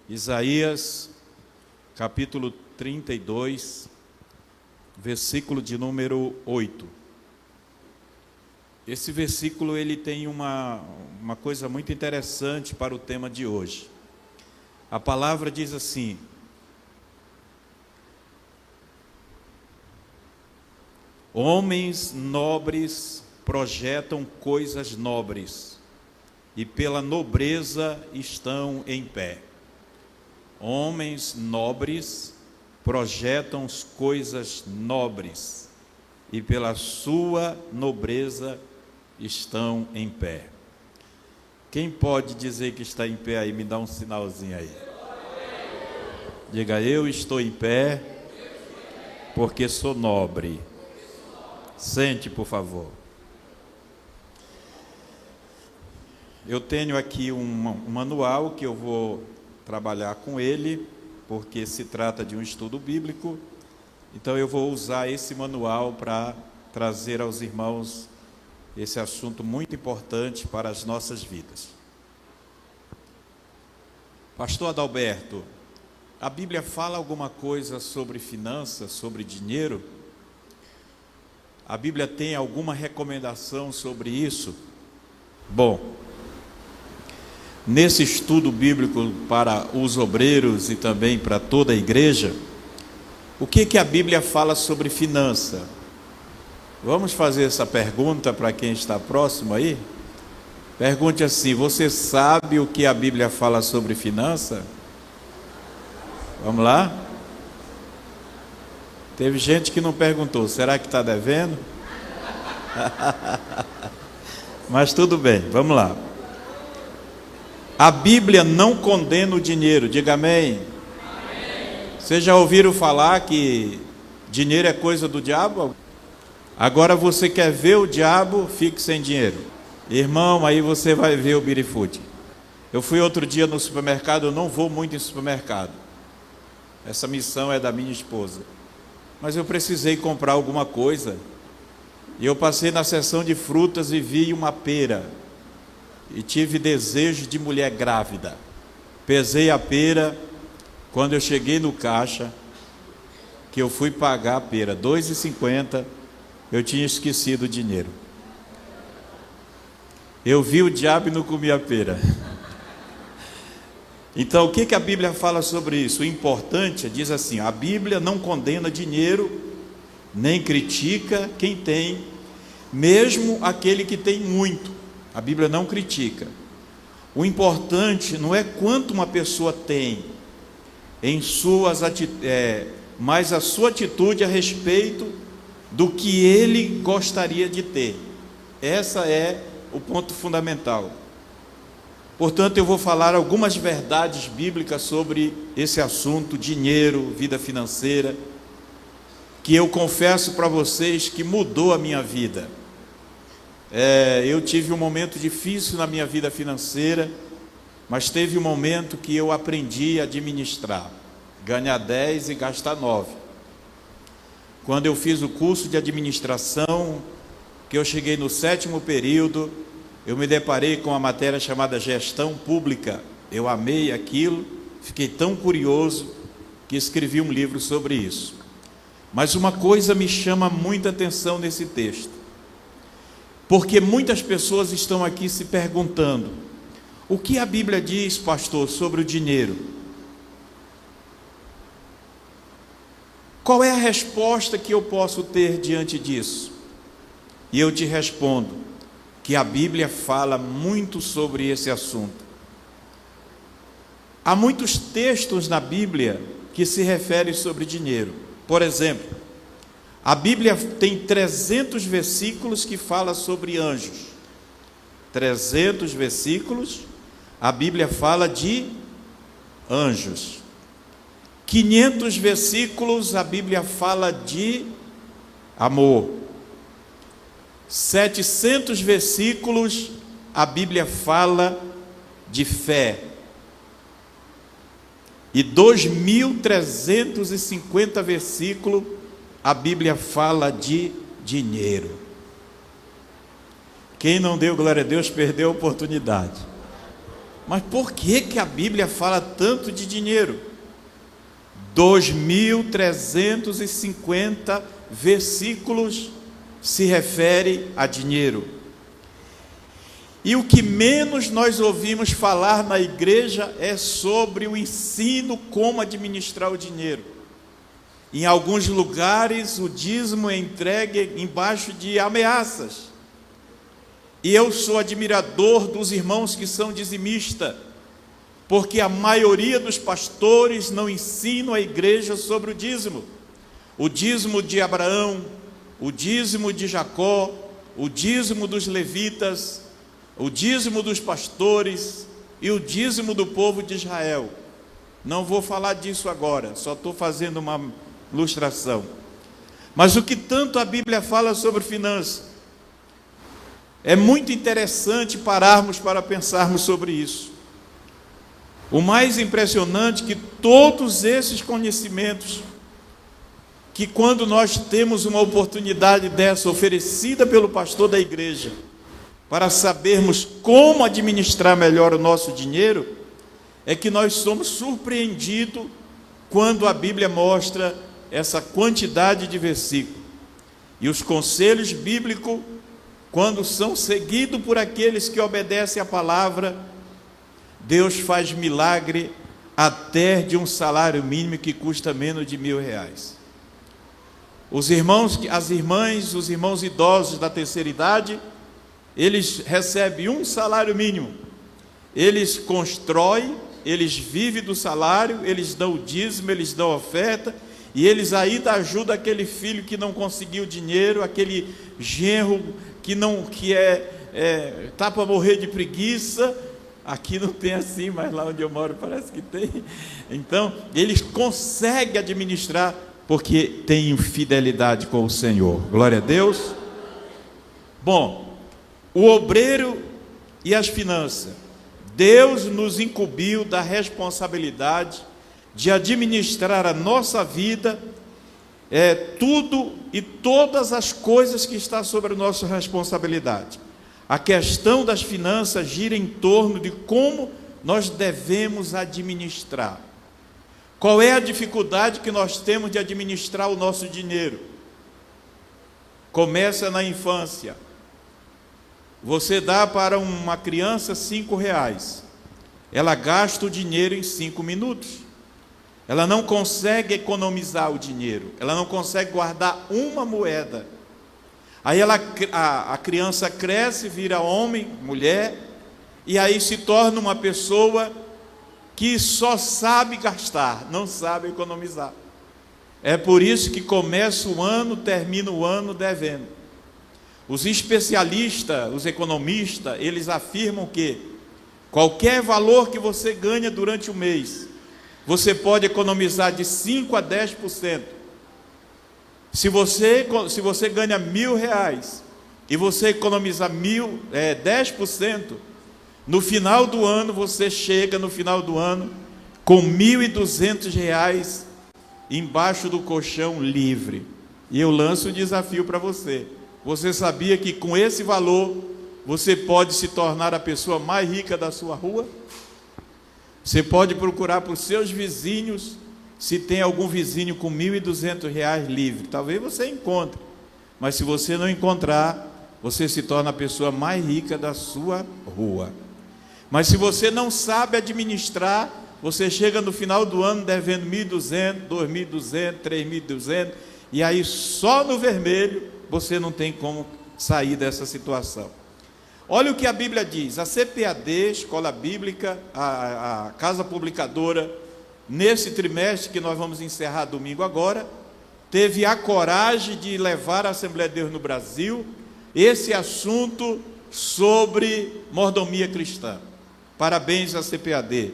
Isaías, capítulo 32, versículo de número 8. Esse versículo ele tem uma coisa muito interessante para o tema de hoje. A palavra diz assim: homens nobres projetam coisas nobres, e pela nobreza estão em pé. Homens nobres projetam coisas nobres, e pela sua nobreza estão em pé. Quem pode dizer que está em pé aí? Me dá um sinalzinho aí. Diga: eu estou em pé porque sou nobre. Sente, por favor. Eu tenho aqui um manual que eu vou trabalhar com ele, porque se trata de um estudo bíblico. Então eu vou usar esse manual para trazer aos irmãos esse assunto muito importante para as nossas vidas. Pastor Adalberto, a Bíblia fala alguma coisa sobre finanças, sobre dinheiro? A Bíblia tem alguma recomendação sobre isso? Bom, nesse estudo bíblico para os obreiros e também para toda a igreja, o que a Bíblia fala sobre finança? Vamos fazer essa pergunta para quem está próximo aí? Pergunte assim: você sabe o que a Bíblia fala sobre finança? Vamos lá? Teve gente que não perguntou. Será que está devendo? Mas tudo bem, vamos lá. A Bíblia não condena o dinheiro. Diga amém. Vocês já ouviram falar que dinheiro é coisa do diabo? Agora você quer ver o diabo, fique sem dinheiro. Irmão, aí você vai ver o birifute. Eu fui outro dia no supermercado. Eu não vou muito em supermercado. Essa missão é da minha esposa. Mas eu precisei comprar alguma coisa. E eu passei na seção de frutas e vi uma pera. E tive desejo de mulher grávida. Pesei a pera. Quando eu cheguei no caixa, que eu fui pagar a pera, R$2,50, eu tinha esquecido o dinheiro. Eu vi o diabo e não comi a pera. Então, o que a Bíblia fala sobre isso? O importante, diz assim: a Bíblia não condena dinheiro, nem critica quem tem, mesmo aquele que tem muito. A Bíblia não critica. O importante não é quanto uma pessoa tem, mas a sua atitude a respeito do que ele gostaria de ter. Essa é o ponto fundamental. Portanto, eu vou falar algumas verdades bíblicas sobre esse assunto, dinheiro, vida financeira, que eu confesso para vocês que mudou a minha vida. Eu tive um momento difícil na minha vida financeira, mas teve um momento que eu aprendi a administrar, ganhar 10 e gastar 9. Quando eu fiz o curso de administração, que eu cheguei no 7º período, eu me deparei com uma matéria chamada gestão pública. Eu amei aquilo, fiquei tão curioso que escrevi um livro sobre isso. Mas uma coisa me chama muita atenção nesse texto, porque muitas pessoas estão aqui se perguntando: o que a Bíblia diz, pastor, sobre o dinheiro? Qual é a resposta que eu posso ter diante disso? E eu te respondo que a Bíblia fala muito sobre esse assunto. Há muitos textos na Bíblia que se referem sobre dinheiro. Por exemplo, a Bíblia tem 300 versículos que falam sobre anjos. 300 versículos, a Bíblia fala de anjos. 500 versículos, a Bíblia fala de amor. 700 versículos, a Bíblia fala de fé. E 2.350 versículos, a Bíblia fala de dinheiro. Quem não deu glória a Deus perdeu a oportunidade. Mas por que a Bíblia fala tanto de dinheiro? 2.350 versículos se refere a dinheiro. E o que menos nós ouvimos falar na igreja é sobre o ensino como administrar o dinheiro. Em alguns lugares o dízimo é entregue embaixo de ameaças. E eu sou admirador dos irmãos que são dizimistas, porque a maioria dos pastores não ensinam a igreja sobre o dízimo. O dízimo de Abraão, o dízimo de Jacó, o dízimo dos levitas, o dízimo dos pastores e o dízimo do povo de Israel. Não vou falar disso agora, só estou fazendo uma ilustração. Mas o que tanto a Bíblia fala sobre finanças, é muito interessante pararmos para pensarmos sobre isso. O mais impressionante é que todos esses conhecimentos, que quando nós temos uma oportunidade dessa oferecida pelo pastor da igreja, para sabermos como administrar melhor o nosso dinheiro, é que nós somos surpreendidos quando a Bíblia mostra essa quantidade de versículos. E os conselhos bíblicos, quando são seguidos por aqueles que obedecem à palavra, Deus faz milagre até de um salário mínimo que custa menos de R$1.000. Os irmãos, as irmãs, os irmãos idosos da terceira idade, eles recebem um salário mínimo. Eles constroem, eles vivem do salário, eles dão o dízimo, eles dão a oferta, e eles ainda ajudam aquele filho que não conseguiu dinheiro, aquele genro que está para morrer de preguiça. Aqui não tem assim, mas lá onde eu moro parece que tem. Então, eles conseguem administrar, porque têm fidelidade com o Senhor. Glória a Deus. Bom, o obreiro e as finanças. Deus nos incumbiu da responsabilidade de administrar a nossa vida, tudo e todas as coisas que estão sobre a nossa responsabilidade. A questão das finanças gira em torno de como nós devemos administrar. Qual é a dificuldade que nós temos de administrar o nosso dinheiro? Começa na infância. Você dá para uma criança R$5, ela gasta o dinheiro em 5 minutos. Ela não consegue economizar o dinheiro, ela não consegue guardar uma moeda. Aí a criança cresce, vira homem, mulher, e aí se torna uma pessoa que só sabe gastar, não sabe economizar. É por isso que começa o ano, termina o ano devendo. Os especialistas, os economistas, eles afirmam que qualquer valor que você ganha durante o mês, você pode economizar de 5% a 10%. Se você ganha R$1.000 e você economizar 10%, no final do ano você chega no final do ano com R$1.200 embaixo do colchão livre. E eu lanço o desafio para você. Você sabia que com esse valor você pode se tornar a pessoa mais rica da sua rua? Você pode procurar para os seus vizinhos, se tem algum vizinho com R$1.200 livre. Talvez você encontre, mas se você não encontrar, você se torna a pessoa mais rica da sua rua. Mas se você não sabe administrar, você chega no final do ano devendo R$1.200, R$2.200, R$3.200, e aí só no vermelho você não tem como sair dessa situação. Olha o que a Bíblia diz. A CPAD, Escola Bíblica, a Casa Publicadora, nesse trimestre que nós vamos encerrar domingo agora, teve a coragem de levar à Assembleia de Deus no Brasil esse assunto sobre mordomia cristã. Parabéns à CPAD.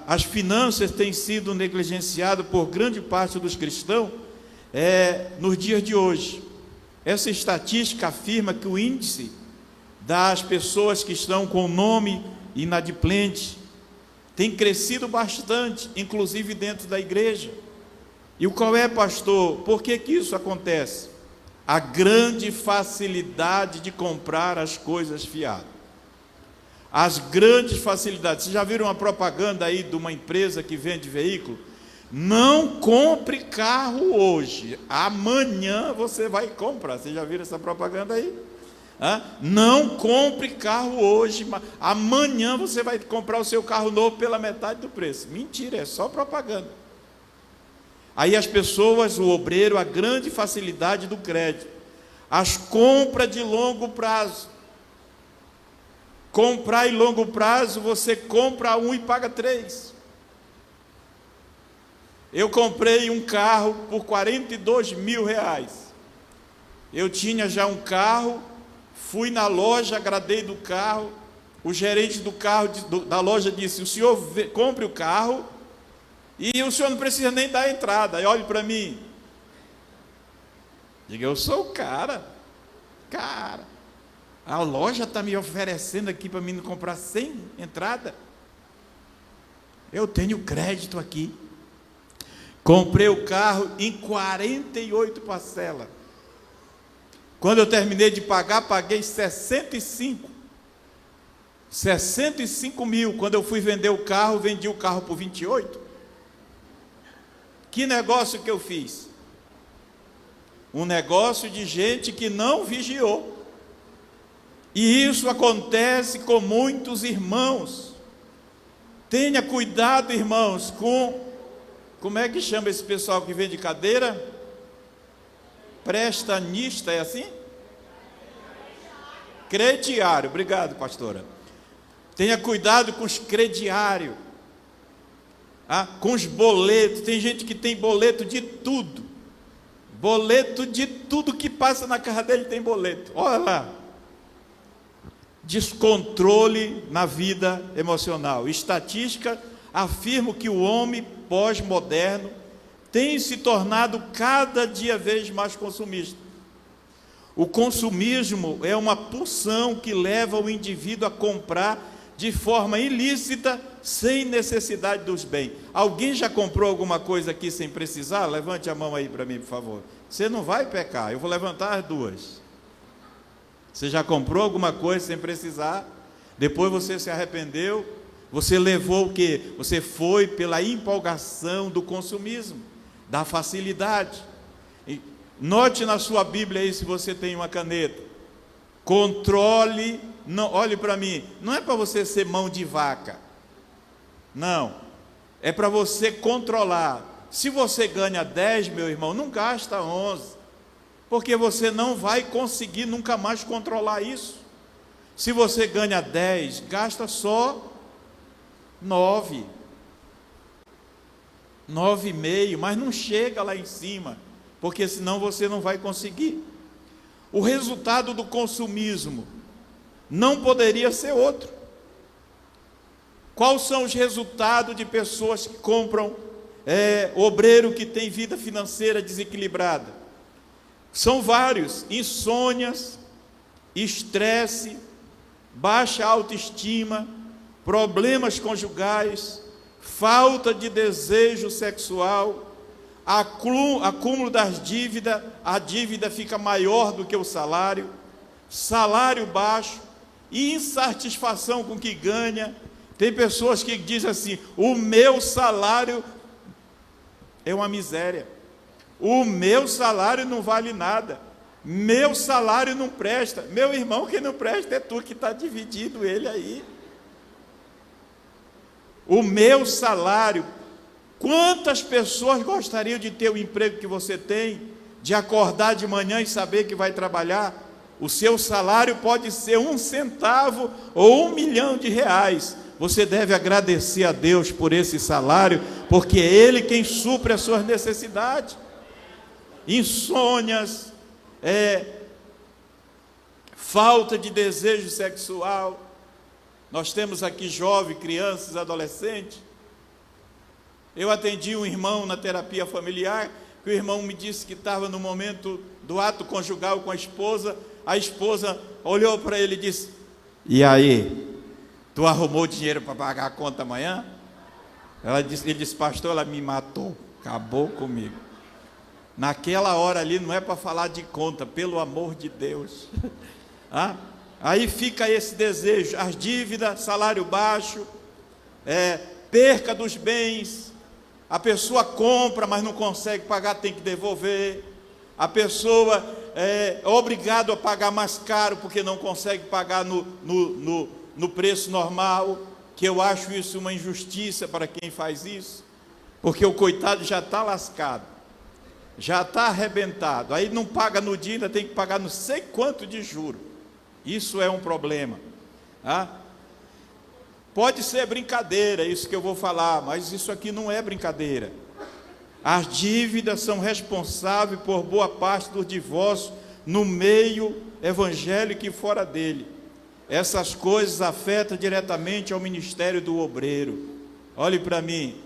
As finanças têm sido negligenciadas por grande parte dos cristãos nos dias de hoje. Essa estatística afirma que o índice das pessoas que estão com o nome inadimplente tem crescido bastante, inclusive dentro da igreja. E qual é, pastor? Por que isso acontece? A grande facilidade de comprar as coisas fiadas. as grandes facilidades. Vocês já viram uma propaganda aí de uma empresa que vende veículo? Não compre carro hoje, amanhã você vai comprar. Vocês já viram essa propaganda aí? Não compre carro hoje, amanhã você vai comprar o seu carro novo pela metade do preço. Mentira, é só propaganda. Aí as pessoas, o obreiro, a grande facilidade do crédito, as compras de longo prazo. Comprar em longo prazo, você compra um e paga 3. Eu comprei um carro por 42 mil reais. Eu tinha já um carro, fui na loja, agradei do carro, o gerente do carro da loja disse: o senhor compre o carro e o senhor não precisa nem dar a entrada. Aí olhe para mim, diga: eu sou o cara, a loja está me oferecendo aqui para mim não comprar sem entrada. Eu tenho crédito aqui. Comprei o carro em 48 parcelas. Quando eu terminei de pagar, paguei 65 mil. Quando eu fui vender o carro, vendi o carro por 28. Que negócio que eu fiz? Um negócio de gente que não vigiou. E isso acontece com muitos irmãos. Tenha cuidado, irmãos, como é que chama esse pessoal que vende cadeira? Prestanista, é assim? Crediário, obrigado, pastora. Tenha cuidado com os crediários, com os boletos. Tem gente que tem boleto de tudo. Boleto de tudo que passa na casa dele tem boleto. Olha lá. Descontrole na vida emocional. Estatística afirma que o homem pós-moderno tem se tornado cada dia vez mais consumista. O consumismo é uma pulsão que leva o indivíduo a comprar de forma ilícita, sem necessidade dos bens. Alguém já comprou alguma coisa aqui sem precisar? Levante a mão aí para mim, por favor. Você não vai pecar, eu vou levantar as duas. Você já comprou alguma coisa sem precisar? Depois você se arrependeu? Você levou o quê? Você foi pela empolgação do consumismo, da facilidade. Note na sua Bíblia aí, se você tem uma caneta. Controle, não, olhe para mim, não é para você ser mão de vaca. Não, é para você controlar. Se você ganha 10, meu irmão, não gasta 11, porque você não vai conseguir nunca mais controlar isso. Se você ganha 10, gasta só 9, 9,5, mas não chega lá em cima, porque senão você não vai conseguir. O resultado do consumismo não poderia ser outro. Quais são os resultados de pessoas que compram obreiro que tem vida financeira desequilibrada? São vários: insônias, estresse, baixa autoestima, problemas conjugais, falta de desejo sexual, acúmulo das dívidas, a dívida fica maior do que o salário, salário baixo, insatisfação com o que ganha. Tem pessoas que dizem assim: o meu salário é uma miséria, o meu salário não vale nada, meu salário não presta. Meu irmão, quem não presta é tu que está dividindo ele aí. O meu salário. Quantas pessoas gostariam de ter o emprego que você tem, de acordar de manhã e saber que vai trabalhar? O seu salário pode ser 1 centavo ou 1 milhão de reais. Você deve agradecer a Deus por esse salário, porque é Ele quem supre as suas necessidades. Insônias, falta de desejo sexual. Nós temos aqui jovens, crianças, adolescentes. Eu atendi um irmão na terapia familiar, que o irmão me disse que estava no momento do ato conjugal com a esposa olhou para ele e disse: e aí, tu arrumou dinheiro para pagar a conta amanhã? Ele disse: pastor, ela me matou, acabou comigo. Naquela hora ali não é para falar de conta, pelo amor de Deus. Aí fica esse desejo, as dívidas, salário baixo, perca dos bens, a pessoa compra, mas não consegue pagar, tem que devolver, a pessoa é obrigado a pagar mais caro, porque não consegue pagar no preço normal, que eu acho isso uma injustiça para quem faz isso, porque o coitado já está lascado, já está arrebentado, aí não paga no dia, ainda tem que pagar não sei quanto de juro. Isso é um problema. Pode ser brincadeira isso que eu vou falar, mas isso aqui não é brincadeira. As dívidas são responsáveis por boa parte dos divórcios no meio evangélico e fora dele. Essas coisas afetam diretamente ao ministério do obreiro. Olhe para mim,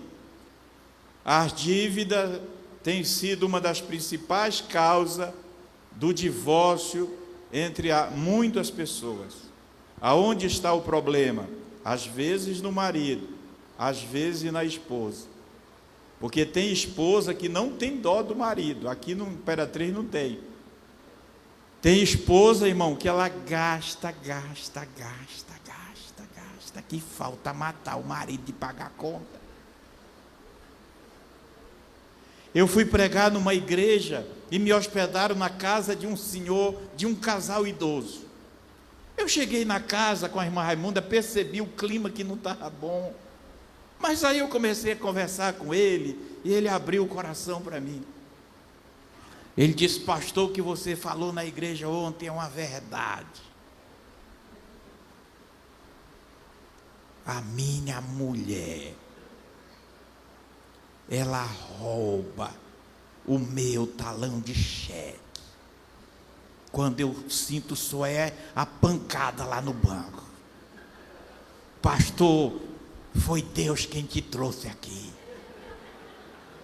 as dívidas têm sido uma das principais causas do divórcio entre muitas pessoas. Aonde está o problema? Às vezes no marido, às vezes na esposa. Porque tem esposa que não tem dó do marido. Aqui no Imperatriz não tem. Tem esposa, irmão, que ela gasta, que falta matar o marido de pagar a conta. Eu fui pregar numa igreja e me hospedaram na casa de um senhor, de um casal idoso. Eu cheguei na casa com a irmã Raimunda, percebi o clima que não estava bom. Mas aí eu comecei a conversar com ele, e ele abriu o coração para mim. Ele disse: pastor, o que você falou na igreja ontem é uma verdade. A minha mulher, ela rouba o meu talão de cheque. Quando eu sinto só a pancada lá no banco. Pastor, foi Deus quem te trouxe aqui.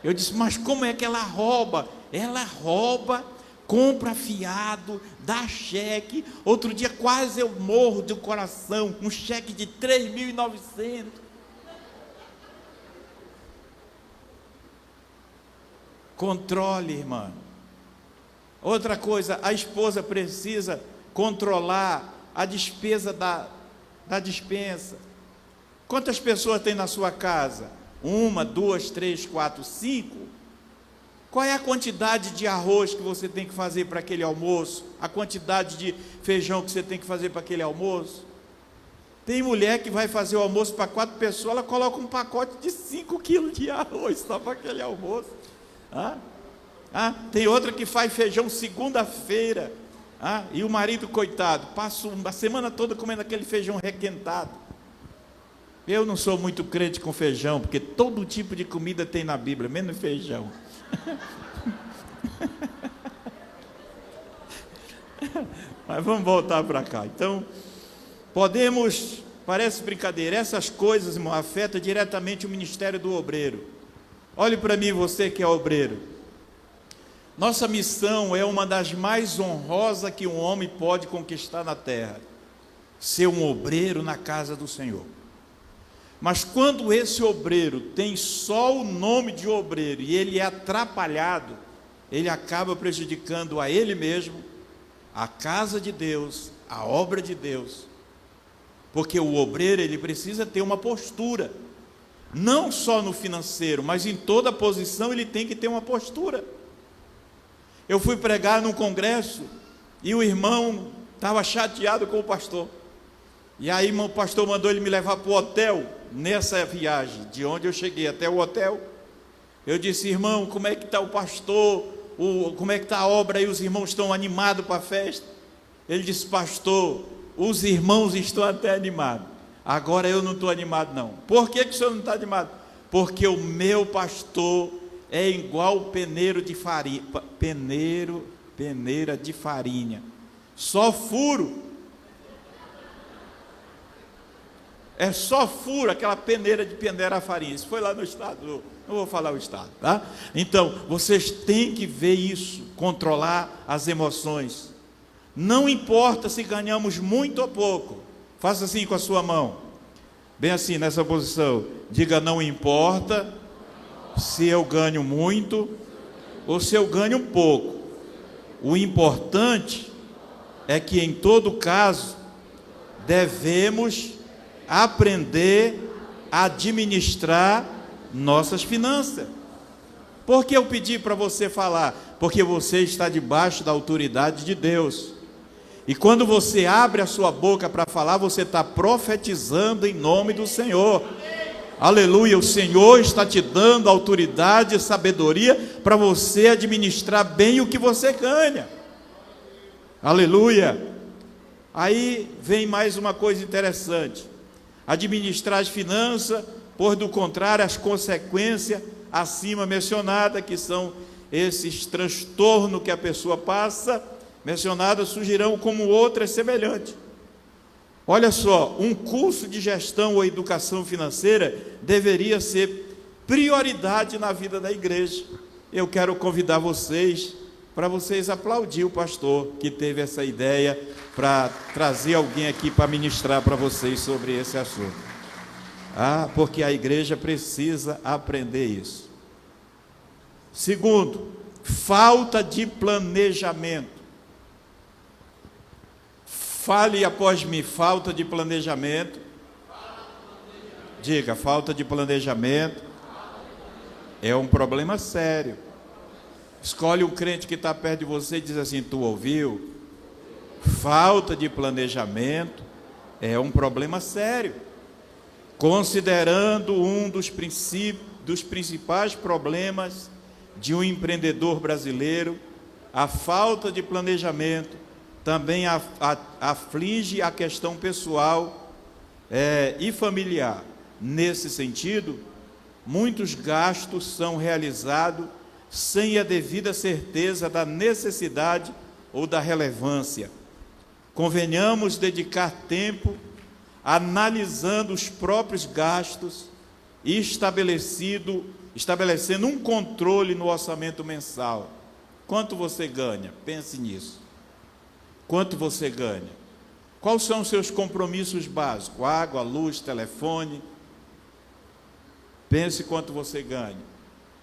Eu disse: mas como é que ela rouba? Ela rouba, compra fiado, dá cheque. Outro dia quase eu morro do coração, um cheque de 3.900. Controle, irmã. Outra coisa, a esposa precisa controlar a despesa da despensa. Quantas pessoas tem na sua casa? 1, 2, 3, 4, 5? Qual é a quantidade de arroz que você tem que fazer para aquele almoço? A quantidade de feijão que você tem que fazer para aquele almoço? Tem mulher que vai fazer o almoço para 4 pessoas, ela coloca um pacote de 5 quilos de arroz só para aquele almoço. Tem outra que faz feijão segunda-feira, e o marido, coitado, passa a semana toda comendo aquele feijão requentado. Eu não sou muito crente com feijão, porque todo tipo de comida tem na Bíblia, menos feijão. Mas vamos voltar para cá. Então, parece brincadeira, essas coisas, irmão, afetam diretamente o ministério do obreiro. Olhe para mim, você que é obreiro. Nossa missão é uma das mais honrosas que um homem pode conquistar na terra: ser um obreiro na casa do Senhor. Mas quando esse obreiro tem só o nome de obreiro e ele é atrapalhado, ele acaba prejudicando a ele mesmo, a casa de Deus, a obra de Deus. Porque o obreiro, ele precisa ter uma postura, não só no financeiro, mas em toda posição ele tem que ter uma postura. Eu fui pregar num congresso e o irmão estava chateado com o pastor. E aí o pastor mandou ele me levar para o hotel, nessa viagem, de onde eu cheguei até o hotel. Eu disse: irmão, como é que está o pastor? Como é que está a obra aí? Os irmãos estão animados para a festa? Ele disse: pastor, os irmãos estão até animados, agora eu não estou animado não. Por que o senhor não está animado? Porque o meu pastor é igual peneiro de farinha, peneira de farinha, só furo. É só furo, aquela peneira de peneirar a farinha. Isso foi lá no estado, não vou falar o estado, tá? Então, vocês têm que ver isso, controlar as emoções. Não importa se ganhamos muito ou pouco. Faça assim com a sua mão, bem assim, nessa posição. Diga: não importa se eu ganho muito ou se eu ganho pouco. O importante é que, em todo caso, devemos aprender a administrar nossas finanças. Por que eu pedi para você falar? Porque você está debaixo da autoridade de Deus. E quando você abre a sua boca para falar, você está profetizando em nome do Senhor. Aleluia, o Senhor está te dando autoridade e sabedoria para você administrar bem o que você ganha. Aleluia. Aí vem mais uma coisa interessante. Administrar as finanças, pois do contrário, as consequências acima mencionadas, que são esses transtornos que a pessoa passa, mencionadas, surgirão como outras semelhantes. Olha só, um curso de gestão ou educação financeira deveria ser prioridade na vida da igreja. Eu quero convidar vocês, para vocês aplaudir o pastor que teve essa ideia, para trazer alguém aqui para ministrar para vocês sobre esse assunto. Porque a igreja precisa aprender isso. Segundo, falta de planejamento. Fale após mim, falta de planejamento. Diga, falta de planejamento é um problema sério. Escolhe um crente que está perto de você e diz assim: tu ouviu? Falta de planejamento é um problema sério. Considerando um dos principais problemas de um empreendedor brasileiro, a falta de planejamento também aflige a questão pessoal e familiar. Nesse sentido, muitos gastos são realizados sem a devida certeza da necessidade ou da relevância. Convenhamos dedicar tempo analisando os próprios gastos e estabelecendo um controle no orçamento mensal. Quanto você ganha? Pense nisso. Quanto você ganha? Quais são os seus compromissos básicos? Água, luz, telefone. Pense quanto você ganha.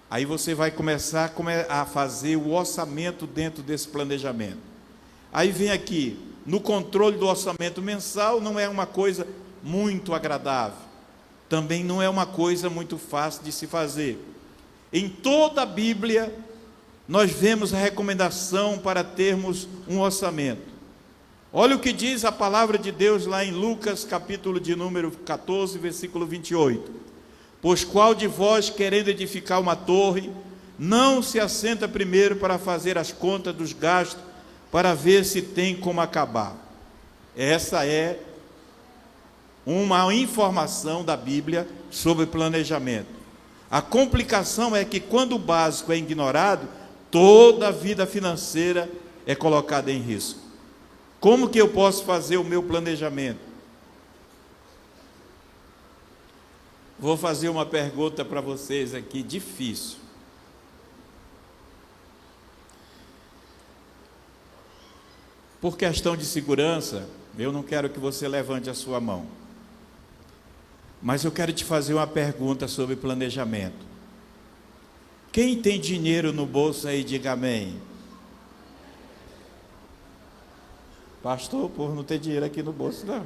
Aí você vai começar a fazer o orçamento dentro desse planejamento. Aí vem aqui, no controle do orçamento mensal, não é uma coisa muito agradável. Também não é uma coisa muito fácil de se fazer. Em toda a Bíblia, nós vemos a recomendação para termos um orçamento. Olha o que diz a palavra de Deus lá em Lucas, capítulo de número 14, versículo 28. Pois qual de vós, querendo edificar uma torre, não se assenta primeiro para fazer as contas dos gastos, para ver se tem como acabar? Essa é uma informação da Bíblia sobre planejamento. A complicação é que quando o básico é ignorado, toda a vida financeira é colocada em risco. Como que eu posso fazer o meu planejamento? Vou fazer uma pergunta para vocês aqui, difícil. Por questão de segurança, eu não quero que você levante a sua mão. Mas eu quero te fazer uma pergunta sobre planejamento. Quem tem dinheiro no bolso aí, diga amém. Pastor, por não ter dinheiro aqui no bolso, não.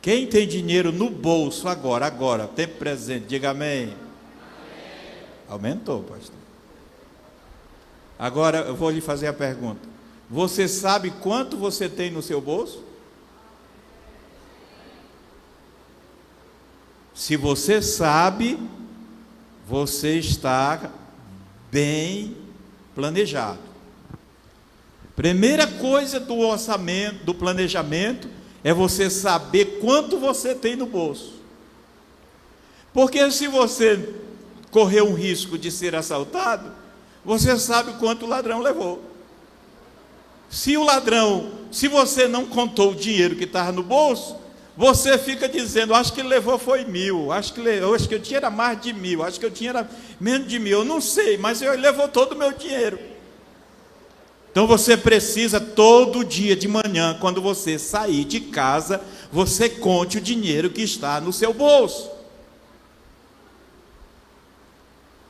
Quem tem dinheiro no bolso agora, tempo presente, diga amém. Amém. Aumentou, pastor. Agora eu vou lhe fazer a pergunta. Você sabe quanto você tem no seu bolso? Se você sabe, você está bem planejado. Primeira coisa do orçamento, do planejamento, é você saber quanto você tem no bolso. Porque se você correr um risco de ser assaltado, você sabe quanto o ladrão levou. Se você não contou o dinheiro que estava no bolso, você fica dizendo: acho que ele levou foi 1.000, acho que eu tinha mais de 1.000, acho que eu tinha menos de 1.000, eu não sei, mas ele levou todo o meu dinheiro. Então você precisa todo dia de manhã, quando você sair de casa, você conte o dinheiro que está no seu bolso.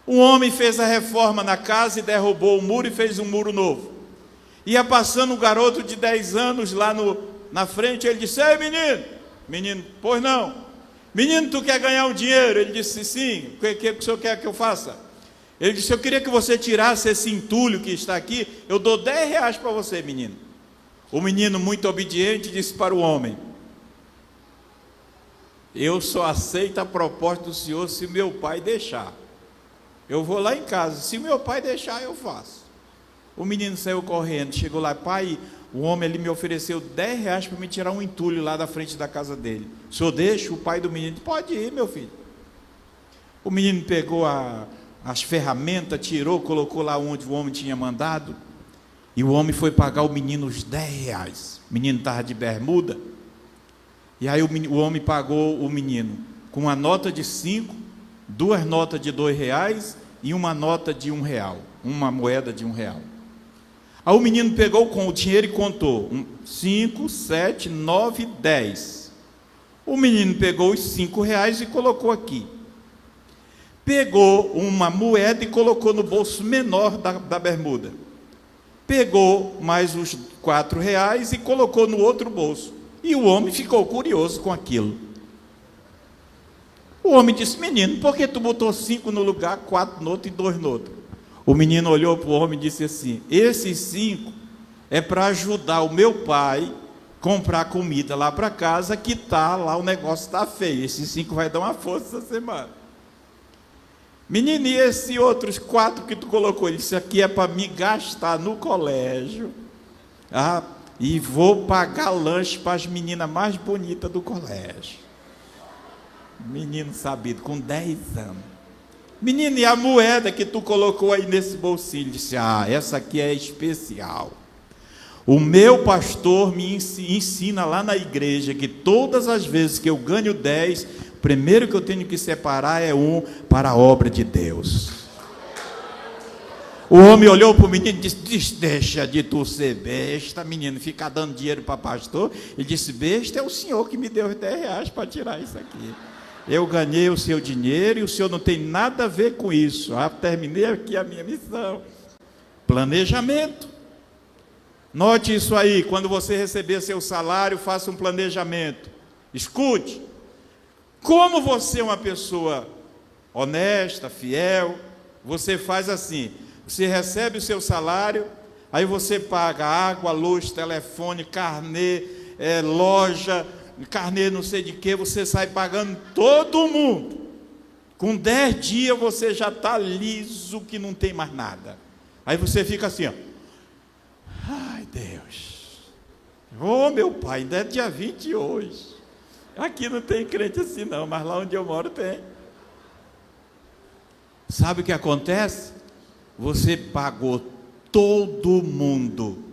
Um homem fez a reforma na casa e derrubou o muro e fez um muro novo. Ia passando um garoto de 10 anos lá na frente, ele disse: ei, menino. Menino: pois não. Menino, tu quer ganhar um dinheiro? Ele disse: sim. O que o senhor quer que eu faça? Ele disse: eu queria que você tirasse esse entulho que está aqui, eu dou 10 reais para você, menino. O menino, muito obediente, disse para o homem: eu só aceito a proposta do senhor se meu pai deixar. Eu vou lá em casa, se meu pai deixar, eu faço. O menino saiu correndo, chegou lá: pai, o homem ali me ofereceu 10 reais para me tirar um entulho lá da frente da casa dele. O senhor deixa? O pai do menino: pode ir, meu filho. O menino pegou as ferramentas, tirou, colocou lá onde o homem tinha mandado, e o homem foi pagar o menino os 10 reais. O menino estava de bermuda, e aí o homem pagou o menino com uma nota de 5, 2 notas de 2 reais e uma nota de 1 real, uma moeda de 1 real. Aí o menino pegou com o dinheiro e contou: 5, 7, 9, 10. O menino pegou os 5 reais e colocou aqui. Pegou uma moeda e colocou no bolso menor da bermuda. Pegou mais os 4 reais e colocou no outro bolso. E o homem ficou curioso com aquilo. O homem disse: menino, por que tu botou 5 no lugar, 4 no outro e 2 no outro? O menino olhou para o homem e disse assim: esses 5 é para ajudar o meu pai comprar comida lá para casa, que tá lá, o negócio está feio. Esses 5 vai dar uma força essa semana. Menino, e esses outros 4 que tu colocou? Ele disse: aqui é para me gastar no colégio, e vou pagar lanche para as meninas mais bonitas do colégio. Menino sabido, com 10 anos. Menino, e a moeda que tu colocou aí nesse bolsinho? Ele disse: essa aqui é especial. O meu pastor me ensina lá na igreja que todas as vezes que eu ganho 10, o primeiro que eu tenho que separar é 1 para a obra de Deus. O homem olhou para o menino e disse: deixa de tu ser besta, menino, ficar dando dinheiro para pastor. Ele disse: besta é o senhor que me deu os 10 reais para tirar isso aqui. Eu ganhei o seu dinheiro e o senhor não tem nada a ver com isso. Terminei aqui a minha missão. Planejamento. Note isso aí: quando você receber seu salário, faça um planejamento. Escute. Como você é uma pessoa honesta, fiel, você faz assim: você recebe o seu salário, aí você paga água, luz, telefone, carnê, loja, carnê não sei de que, você sai pagando todo mundo. Com 10 dias você já está liso, que não tem mais nada. Aí você fica assim, ó: ai, Deus, meu pai, ainda é dia 20 hoje. Aqui não tem crente assim não, mas lá onde eu moro tem. Sabe o que acontece? Você pagou todo mundo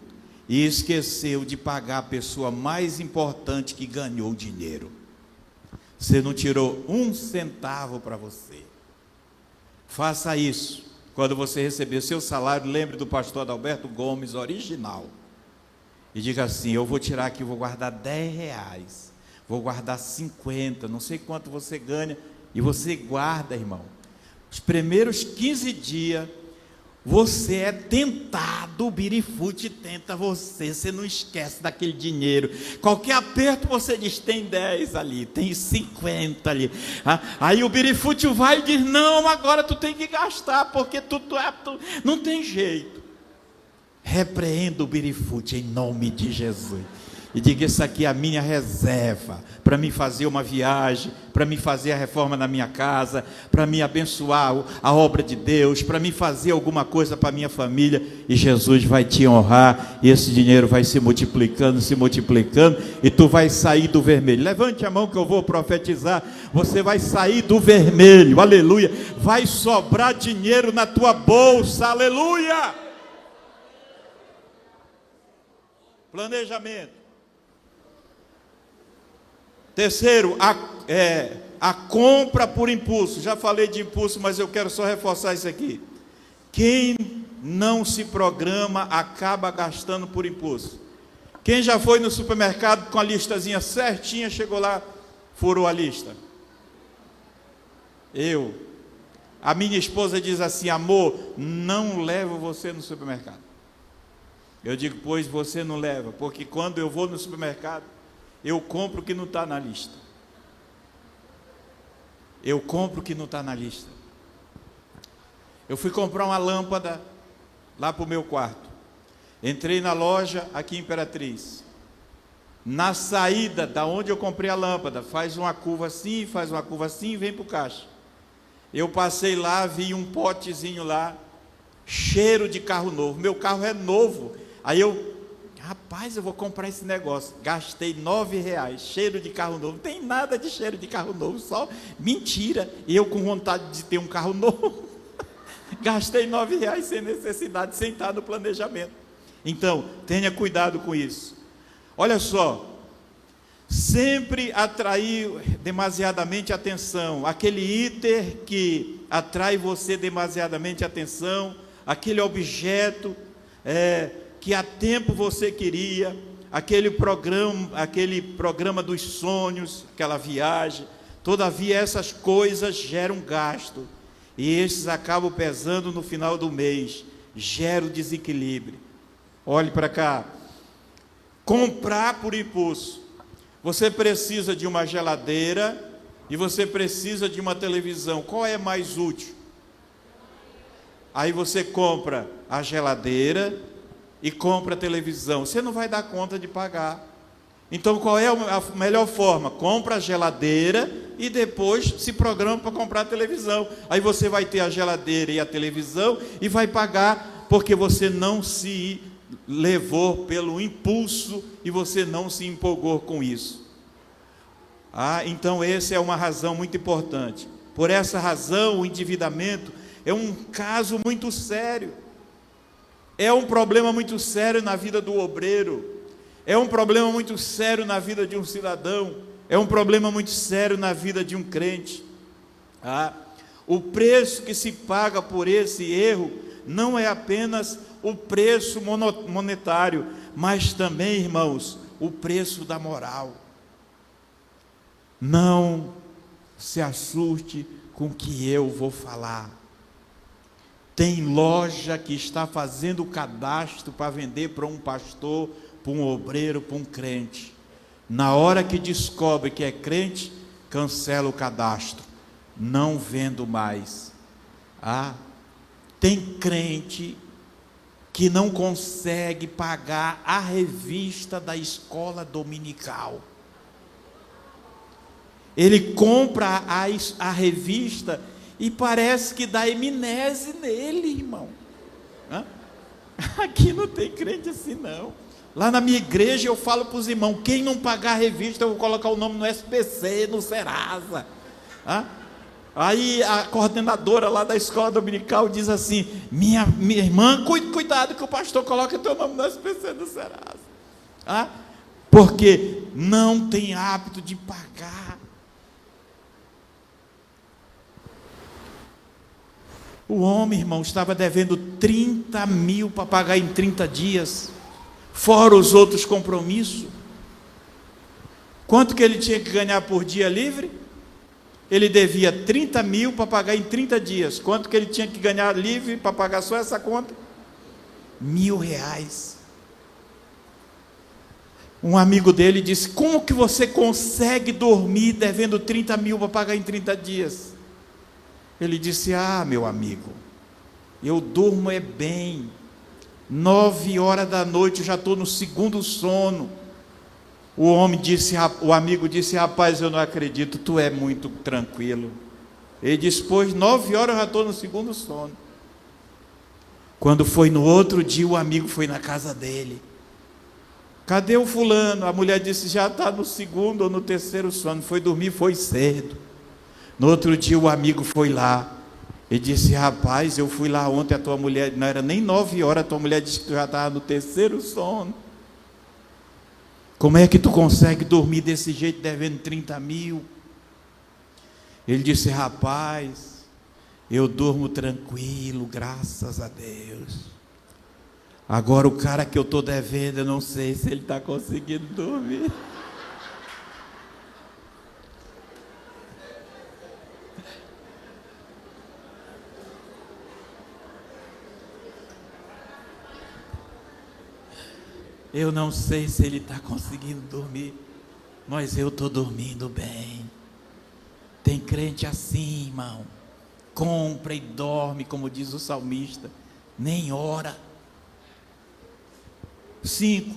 e esqueceu de pagar a pessoa mais importante que ganhou dinheiro. Você não tirou 1 centavo para você. Faça isso. Quando você receber seu salário, lembre do pastor Adalberto Gomes, original. E diga assim: eu vou tirar aqui, vou guardar 10 reais. Vou guardar 50, não sei quanto você ganha. E você guarda, irmão. Os primeiros 15 dias, você é tentado, o birifute tenta você, você não esquece daquele dinheiro. Qualquer aperto você diz: tem 10 ali, tem 50 ali. Aí o birifute vai e diz: não, agora tu tem que gastar, porque tu não tem jeito. Repreenda o birifute em nome de Jesus. E diga: isso aqui é a minha reserva, para me fazer uma viagem, para me fazer a reforma na minha casa, para me abençoar a obra de Deus, para me fazer alguma coisa para a minha família, e Jesus vai te honrar, e esse dinheiro vai se multiplicando, e tu vai sair do vermelho. Levante a mão que eu vou profetizar. Você vai sair do vermelho, aleluia. Vai sobrar dinheiro na tua bolsa, aleluia. Planejamento. Terceiro, a compra por impulso. Já falei de impulso, mas eu quero só reforçar isso aqui. Quem não se programa acaba gastando por impulso. Quem já foi no supermercado com a listazinha certinha, chegou lá, furou a lista? Eu. A minha esposa diz assim: amor, não levo você no supermercado. Eu digo, pois você não leva, porque quando eu vou no supermercado, eu compro o que não está na lista. Eu compro o que não está na lista. Eu fui comprar uma lâmpada lá para o meu quarto. Entrei na loja aqui em Imperatriz. Na saída da onde eu comprei a lâmpada, faz uma curva assim e vem para o caixa. Eu passei lá, vi um potezinho lá, cheiro de carro novo. Meu carro é novo. Aí rapaz, eu vou comprar esse negócio. Gastei R$9, cheiro de carro novo. Não tem nada de cheiro de carro novo, só mentira. E eu com vontade de ter um carro novo. Gastei R$9 sem necessidade, sem estar no planejamento. Então, tenha cuidado com isso. Olha só, sempre atrair demasiadamente atenção, aquele item que atrai você demasiadamente atenção, aquele objeto que há tempo você queria, aquele programa dos sonhos, aquela viagem. Todavia essas coisas geram gasto, e esses acabam pesando no final do mês, gera o desequilíbrio. Olhe para cá. Comprar por impulso. Você precisa de uma geladeira e você precisa de uma televisão. Qual é mais útil? Aí você compra a geladeira e compra a televisão. Você não vai dar conta de pagar. Então qual é a melhor forma? Compra a geladeira e depois se programa para comprar a televisão. Aí você vai ter a geladeira e a televisão e vai pagar, porque você não se levou pelo impulso e você não se empolgou com isso. Então essa é uma razão muito importante. Por essa razão, o endividamento é um caso muito sério. É um problema muito sério na vida do obreiro. É um problema muito sério na vida de um cidadão. É um problema muito sério na vida de um crente. O preço que se paga por esse erro não é apenas o preço monetário, mas também, irmãos, o preço da moral. Não se assuste com o que eu vou falar. Tem loja que está fazendo cadastro para vender para um pastor, para um obreiro, para um crente. Na hora que descobre que é crente, cancela o cadastro. Não vendo mais. Tem crente que não consegue pagar a revista da escola dominical. Ele compra a revista e parece que dá amnésia nele, irmão. Aqui não tem crente assim não. Lá na minha igreja eu falo para os irmãos, quem não pagar a revista eu vou colocar o nome no SPC, no Serasa. Aí a coordenadora lá da escola dominical diz assim, minha irmã, cuidado que o pastor coloca teu nome no SPC do Serasa. Porque não tem hábito de pagar. O homem, irmão, estava devendo 30 mil para pagar em 30 dias, fora os outros compromissos. Quanto que ele tinha que ganhar por dia livre? Ele devia 30 mil para pagar em 30 dias. Quanto que ele tinha que ganhar livre para pagar só essa conta? R$1.000. Um amigo dele disse, como que você consegue dormir devendo 30 mil para pagar em 30 dias? Ele disse, meu amigo, eu durmo bem, 9 horas da noite eu já estou no segundo sono. O amigo disse, rapaz, eu não acredito, tu é muito tranquilo. Ele disse, pois 9 horas eu já estou no segundo sono. Quando foi no outro dia, o amigo foi na casa dele. Cadê o fulano? A mulher disse, já está no segundo ou no terceiro sono, foi dormir, foi cedo. No outro dia o amigo foi lá, e disse, rapaz, eu fui lá ontem, a tua mulher, não era nem 9 horas, a tua mulher disse que tu já estava no terceiro sono. Como é que tu consegue dormir desse jeito, devendo 30 mil? Ele disse, rapaz, eu durmo tranquilo, graças a Deus. Agora o cara que eu estou devendo, eu não sei se ele está conseguindo dormir. Eu não sei se ele está conseguindo dormir, mas eu estou dormindo bem. Tem crente assim, irmão, compra e dorme, como diz o salmista, nem ora. 5,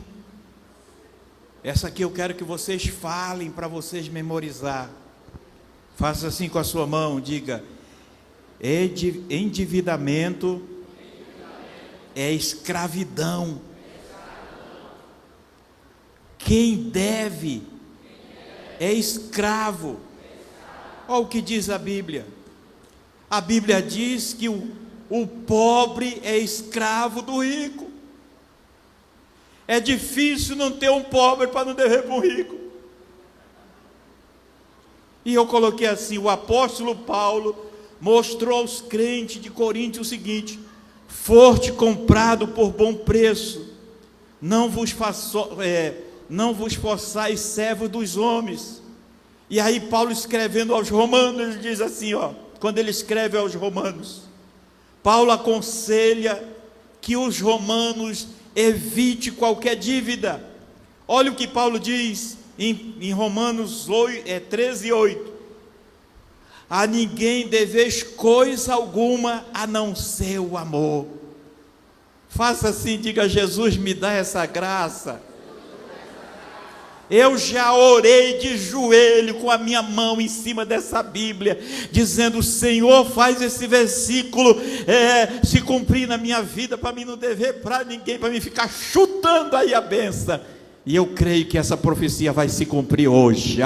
essa aqui eu quero que vocês falem para vocês memorizar. Faça assim com a sua mão, diga: endividamento é escravidão. Quem deve é escravo. Olha o que diz a Bíblia. A Bíblia diz que o pobre é escravo do rico. É difícil não ter um pobre para não dever para um rico. E eu coloquei assim: o apóstolo Paulo mostrou aos crentes de Corinto o seguinte: foste comprado por bom preço, não vos forçais servos dos homens. E aí Paulo, escrevendo aos romanos, ele diz assim, quando ele escreve aos romanos, Paulo aconselha que os romanos evite qualquer dívida. Olha o que Paulo diz em Romanos 13:8: a ninguém deveis coisa alguma a não ser o amor. Faça assim, diga: Jesus, me dá essa graça. Eu já orei de joelho com a minha mão em cima dessa Bíblia, dizendo: Senhor, faz esse versículo se cumprir na minha vida, para mim não dever para ninguém, para mim ficar chutando aí a benção. E eu creio que essa profecia vai se cumprir hoje.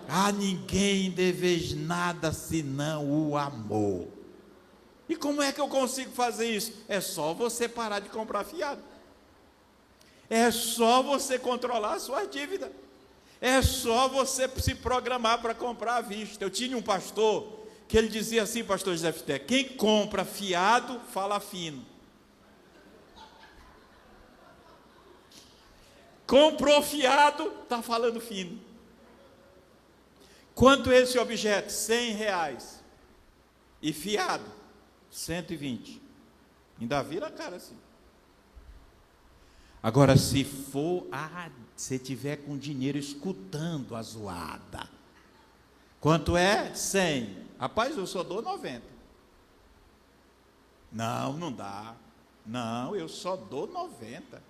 A ninguém deveis nada senão o amor. E como é que eu consigo fazer isso? É só você parar de comprar fiado. É só você controlar a sua dívida. É só você se programar para comprar à vista. Eu tinha um pastor que ele dizia assim, pastor José Fité: quem compra fiado, fala fino. Comprou fiado, está falando fino. Quanto é esse objeto? R$100. E fiado, 120. Ainda vira a cara assim. Agora, se você tiver com dinheiro escutando a zoada, quanto é? 100. Rapaz, eu só dou 90. Não dá. Não, eu só dou 90.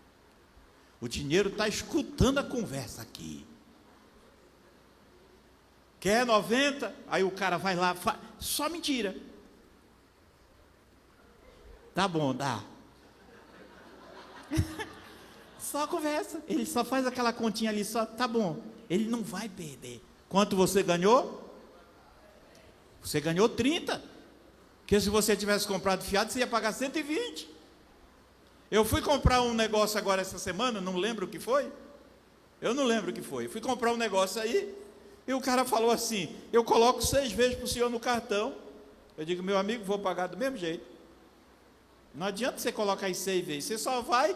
O dinheiro está escutando a conversa aqui. Quer 90? Aí o cara vai lá, só mentira. Tá bom, dá. Só conversa. Ele só faz aquela continha ali, só, tá bom. Ele não vai perder. Quanto você ganhou? Você ganhou 30. Porque se você tivesse comprado fiado, você ia pagar 120. Eu fui comprar um negócio agora essa semana, não lembro o que foi. Eu não lembro o que foi. Fui comprar um negócio aí, e o cara falou assim: eu coloco 6 vezes para o senhor no cartão. Eu digo: meu amigo, vou pagar do mesmo jeito. Não adianta você colocar aí 6 vezes, você só vai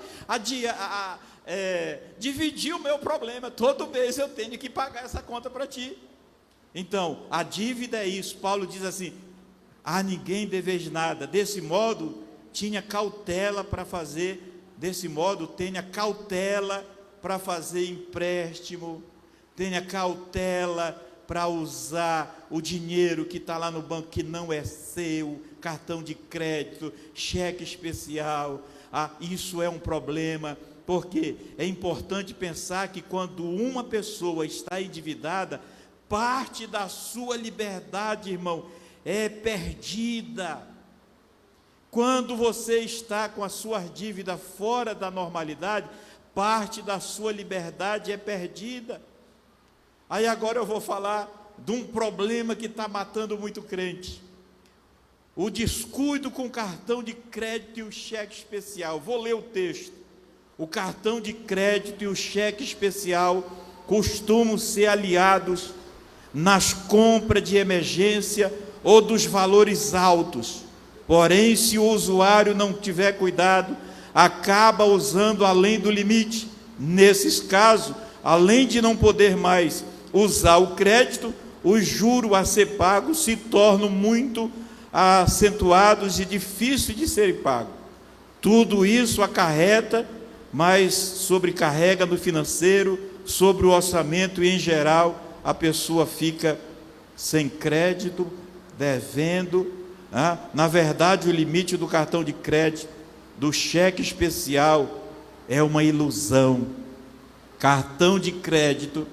dividir o meu problema. Todo mês eu tenho que pagar essa conta para ti. Então, a dívida é isso. Paulo diz assim: a ninguém deveis nada. Desse modo, tinha cautela para fazer. Desse modo, tenha cautela para fazer empréstimo. Tenha cautela para usar o dinheiro que está lá no banco, que não é seu, cartão de crédito, cheque especial. Isso é um problema, porque é importante pensar que quando uma pessoa está endividada, parte da sua liberdade, irmão, é perdida. Quando você está com a sua dívida fora da normalidade, parte da sua liberdade é perdida. Aí agora eu vou falar de um problema que está matando muito crente: o descuido com o cartão de crédito e o cheque especial. Vou ler o texto. O cartão de crédito e o cheque especial costumam ser aliados nas compras de emergência ou dos valores altos. Porém, se o usuário não tiver cuidado, acaba usando além do limite. Nesses casos, além de não poder mais usar o crédito, os juros a ser pagos se tornam muito acentuados e difíceis de serem pagos. Tudo isso acarreta, mas sobrecarrega no financeiro, sobre o orçamento, e em geral a pessoa fica sem crédito, devendo. Na verdade, o limite do cartão de crédito, do cheque especial, é uma ilusão. Cartão de crédito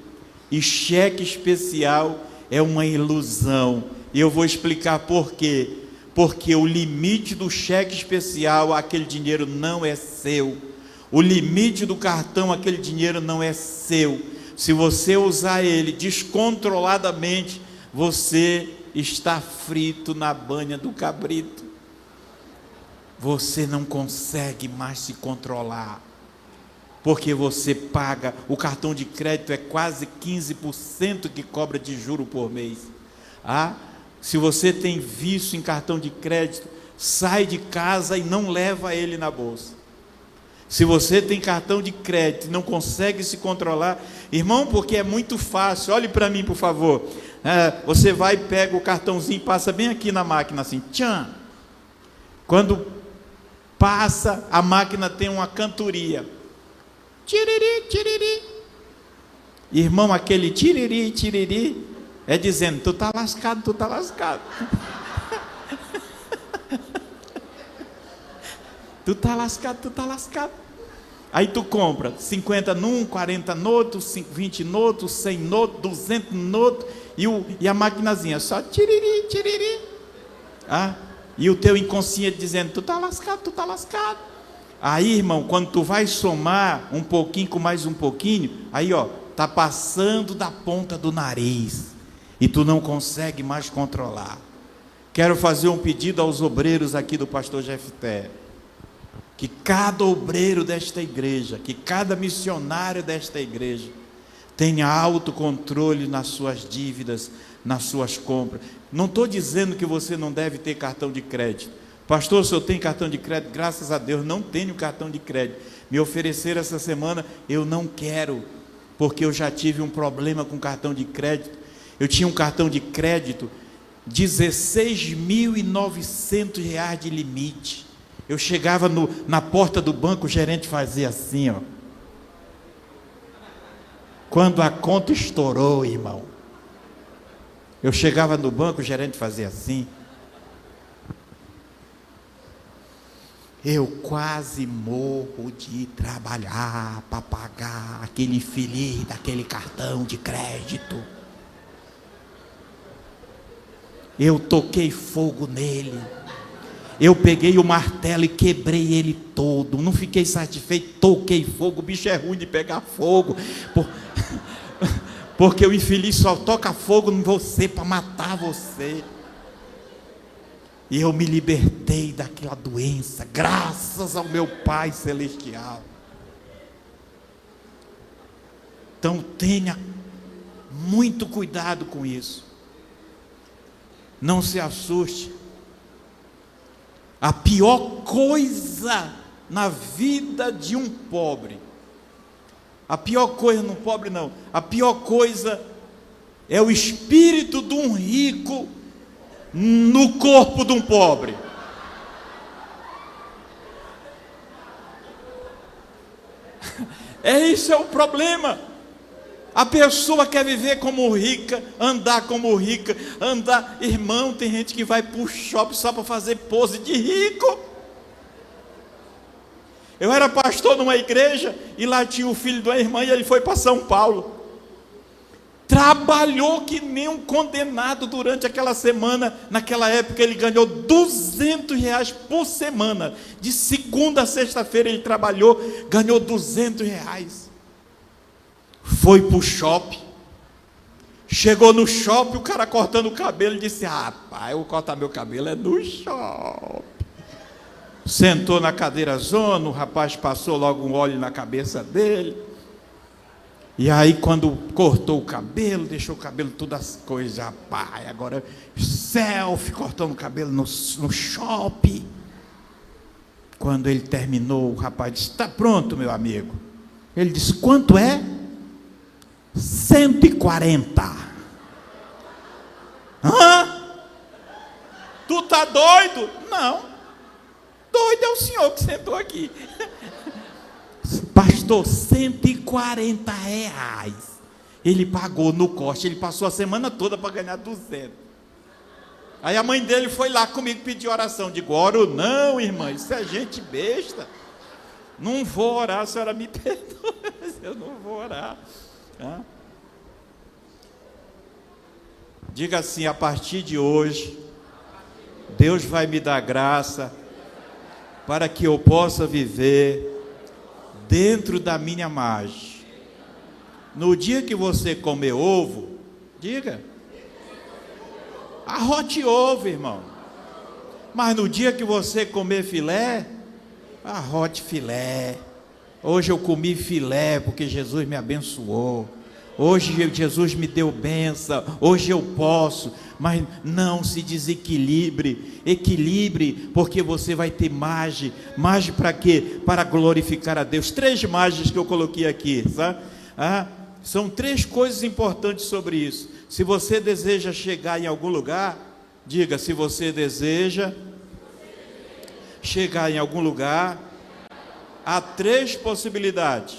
e cheque especial é uma ilusão. E eu vou explicar por quê. Porque o limite do cheque especial, aquele dinheiro não é seu. O limite do cartão, aquele dinheiro não é seu. Se você usar ele descontroladamente, você está frito na banha do cabrito. Você não consegue mais se controlar, porque você paga, o cartão de crédito é quase 15% que cobra de juro por mês. Se você tem vício em cartão de crédito, sai de casa e não leva ele na bolsa. Se você tem cartão de crédito e não consegue se controlar, irmão, porque é muito fácil, olhe para mim por favor, você vai e pega o cartãozinho, passa bem aqui na máquina assim, tchan. Quando passa, a máquina tem uma cantoria, tiriri, tiriri. Irmão, aquele tiriri, tiriri, é dizendo, tu está lascado, tu está lascado. Tu está lascado, tu está lascado. Aí tu compra 50 num, 40 no outro, 20 no outro, 100 no outro, 200 no outro, e a maquinazinha só tiriri, tiriri. E o teu inconsciente dizendo, tu está lascado, tu está lascado. Aí, irmão, quando tu vai somar um pouquinho com mais um pouquinho, aí está passando da ponta do nariz, e tu não consegue mais controlar. Quero fazer um pedido aos obreiros aqui do pastor Jefté, que cada obreiro desta igreja, que cada missionário desta igreja tenha autocontrole nas suas dívidas, nas suas compras. Não estou dizendo que você não deve ter cartão de crédito. Pastor, se eu tenho cartão de crédito, graças a Deus não tenho cartão de crédito. Me ofereceram essa semana, eu não quero, porque eu já tive um problema com cartão de crédito. Eu tinha um cartão de crédito, R$16.900 de limite. Eu chegava na porta do banco, o gerente fazia assim, Quando a conta estourou, irmão, eu chegava no banco, o gerente fazia assim. Eu quase morro de trabalhar para pagar aquele infeliz daquele cartão de crédito. Eu toquei fogo nele. Eu peguei o martelo e quebrei ele todo. Não fiquei satisfeito, toquei fogo. O bicho é ruim de pegar fogo. Porque o infeliz só toca fogo em você para matar você. E eu me libertei daquela doença, graças ao meu Pai Celestial. Então tenha muito cuidado com isso. Não se assuste. A pior coisa na vida de um pobre, a pior coisa no pobre não, a pior coisa é o espírito de um rico no corpo de um pobre. Esse é o problema. A pessoa quer viver como rica, andar como rica, irmão, tem gente que vai para o shopping só para fazer pose de rico. Eu era pastor numa igreja, e lá tinha o filho de uma irmã, e ele foi para São Paulo. Trabalhou que nem um condenado durante aquela semana. Naquela época ele ganhou R$200 por semana. De segunda a sexta-feira ele trabalhou, ganhou R$200. Foi para o shopping. Chegou no shopping, o cara cortando o cabelo, e disse, rapaz, eu vou cortar meu cabelo é no shopping. Sentou na cadeira zona, o rapaz passou logo um óleo na cabeça dele. E aí quando cortou o cabelo, deixou o cabelo todas as coisas, rapaz, agora selfie, cortando o cabelo no shopping. Quando ele terminou, o rapaz disse, está pronto, meu amigo? Ele disse, quanto é? 140. Tu tá doido? Não. Doido é o senhor que sentou aqui. Pastor, R$ 140. Ele pagou no corte, ele passou a semana toda para ganhar 200. Aí a mãe dele foi lá comigo pedir oração. Digo, oro não, irmã, isso é gente besta. Não vou orar, a senhora me perdoa, mas eu não vou orar. Tá? Diga assim, a partir de hoje, Deus vai me dar graça para que eu possa viver dentro da minha margem. No dia que você comer ovo, diga, arrote ovo, irmão. Mas no dia que você comer filé, arrote filé. Hoje eu comi filé porque Jesus me abençoou. Hoje Jesus me deu bênção. Hoje eu posso. Mas não se desequilibre. Equilibre, porque você vai ter margem. Margem para quê? Para glorificar a Deus. 3 margens que eu coloquei aqui, sabe? São 3 coisas importantes sobre isso. Se você deseja chegar em algum lugar, diga, se você deseja chegar em algum lugar, há 3 possibilidades: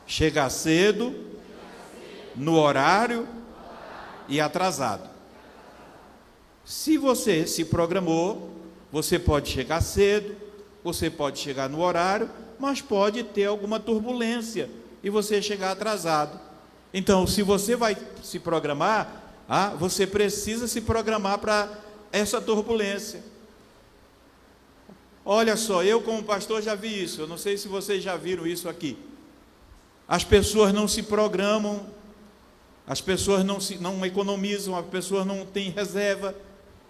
chegar cedo, no horário e atrasado. Se você se programou, você pode chegar cedo, você pode chegar no horário, mas pode ter alguma turbulência e você chegar atrasado. Então, se você vai se programar, você precisa se programar para essa turbulência. Olha só, eu como pastor já vi isso, eu não sei se vocês já viram isso aqui. As pessoas não se programam, as pessoas não economizam, as pessoas não têm reserva,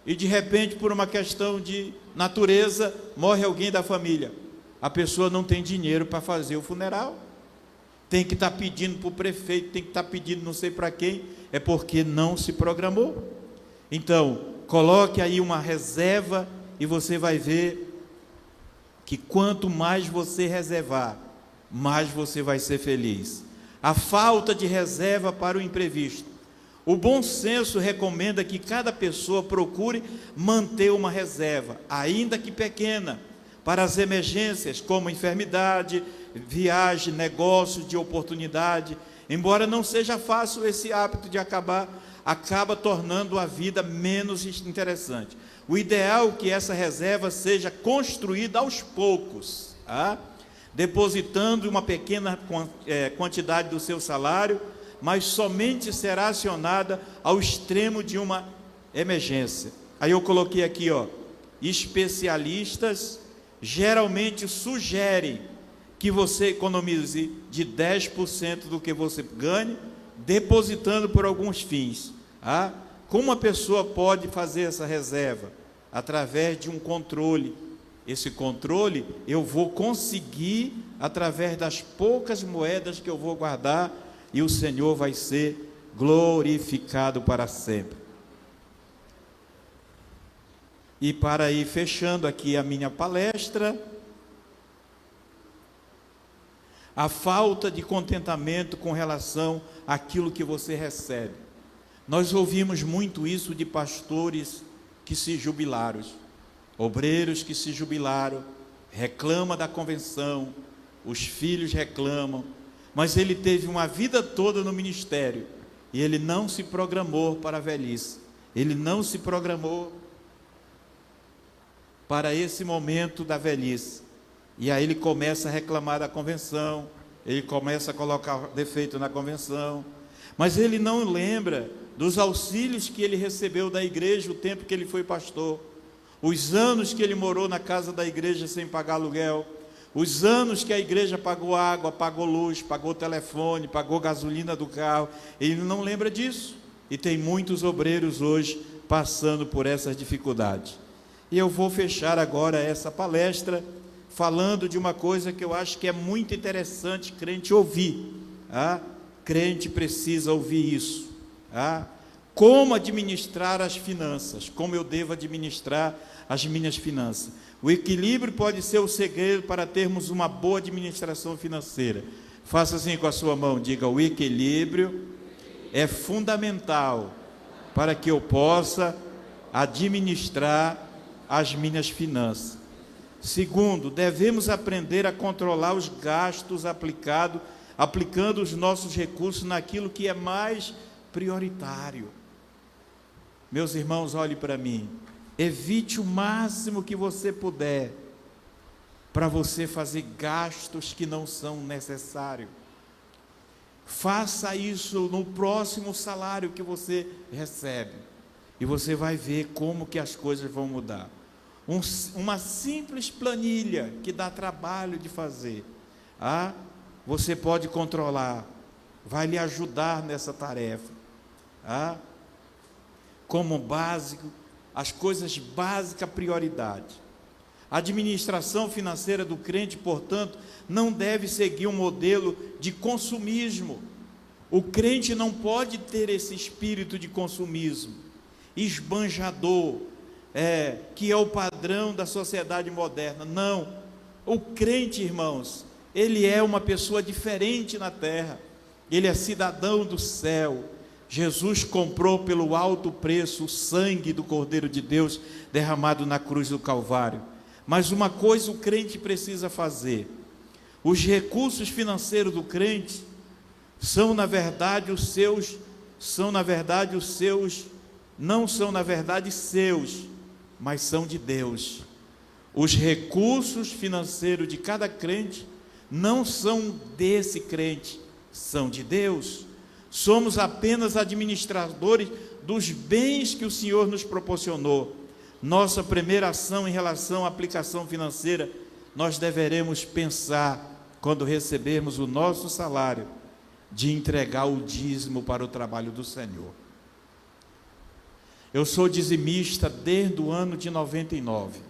e de repente, por uma questão de natureza, morre alguém da família. A pessoa não tem dinheiro para fazer o funeral. Tem que estar pedindo para o prefeito, tem que estar pedindo não sei para quem, é porque não se programou. Então, coloque aí uma reserva e você vai ver que quanto mais você reservar, mais você vai ser feliz. A falta de reserva para o imprevisto. O bom senso recomenda que cada pessoa procure manter uma reserva, ainda que pequena, para as emergências, como enfermidade, viagem, negócio de oportunidade. Embora não seja fácil, esse hábito de acaba tornando a vida menos interessante. O ideal é que essa reserva seja construída aos poucos, depositando uma pequena quantidade do seu salário, mas somente será acionada ao extremo de uma emergência. Aí eu coloquei aqui, especialistas geralmente sugerem que você economize de 10% do que você ganhe, depositando por alguns fins. Como a pessoa pode fazer essa reserva? Através de um controle. Esse controle eu vou conseguir através das poucas moedas que eu vou guardar, e o Senhor vai ser glorificado para sempre. E para ir fechando aqui a minha palestra, a falta de contentamento com relação àquilo que você recebe. Nós ouvimos muito isso de pastores que se jubilaram, obreiros que se jubilaram, reclama da convenção, os filhos reclamam, mas ele teve uma vida toda no ministério, e ele não se programou para a velhice, ele não se programou para esse momento da velhice, e aí ele começa a reclamar da convenção, ele começa a colocar defeito na convenção, mas ele não lembra dos auxílios que ele recebeu da igreja o tempo que ele foi pastor, os anos que ele morou na casa da igreja sem pagar aluguel, os anos que a igreja pagou água, pagou luz, pagou telefone, pagou gasolina do carro, ele não lembra disso, e tem muitos obreiros hoje passando por essas dificuldades. E eu vou fechar agora essa palestra falando de uma coisa que eu acho que é muito interessante crente ouvir. Crente precisa ouvir isso. Como administrar as finanças, como eu devo administrar as minhas finanças. O equilíbrio pode ser o segredo para termos uma boa administração financeira. Faça assim com a sua mão, diga: o equilíbrio é fundamental para que eu possa administrar as minhas finanças. Segundo, devemos aprender a controlar os gastos aplicando os nossos recursos naquilo que é mais prioritário. Meus irmãos, olhe para mim. Evite o máximo que você puder para você fazer gastos que não são necessários. Faça isso no próximo salário que você recebe. E você vai ver como que as coisas vão mudar. Uma simples planilha que dá trabalho de fazer. Você pode controlar. Vai lhe ajudar nessa tarefa. Como básico, as coisas básicas, prioridade. A administração financeira do crente, portanto, não deve seguir um modelo de consumismo. O crente não pode ter esse espírito de consumismo, esbanjador, que é o padrão da sociedade moderna. Não, o crente, irmãos, ele é uma pessoa diferente na terra, ele é cidadão do céu. Jesus comprou pelo alto preço o sangue do Cordeiro de Deus derramado na cruz do Calvário. Mas uma coisa o crente precisa fazer: os recursos financeiros do crente não são na verdade seus, mas são de Deus. Os recursos financeiros de cada crente não são desse crente, são de Deus. Somos apenas administradores dos bens que o Senhor nos proporcionou. Nossa primeira ação em relação à aplicação financeira, nós deveremos pensar, quando recebermos o nosso salário, de entregar o dízimo para o trabalho do Senhor. Eu sou dizimista desde o ano de 99.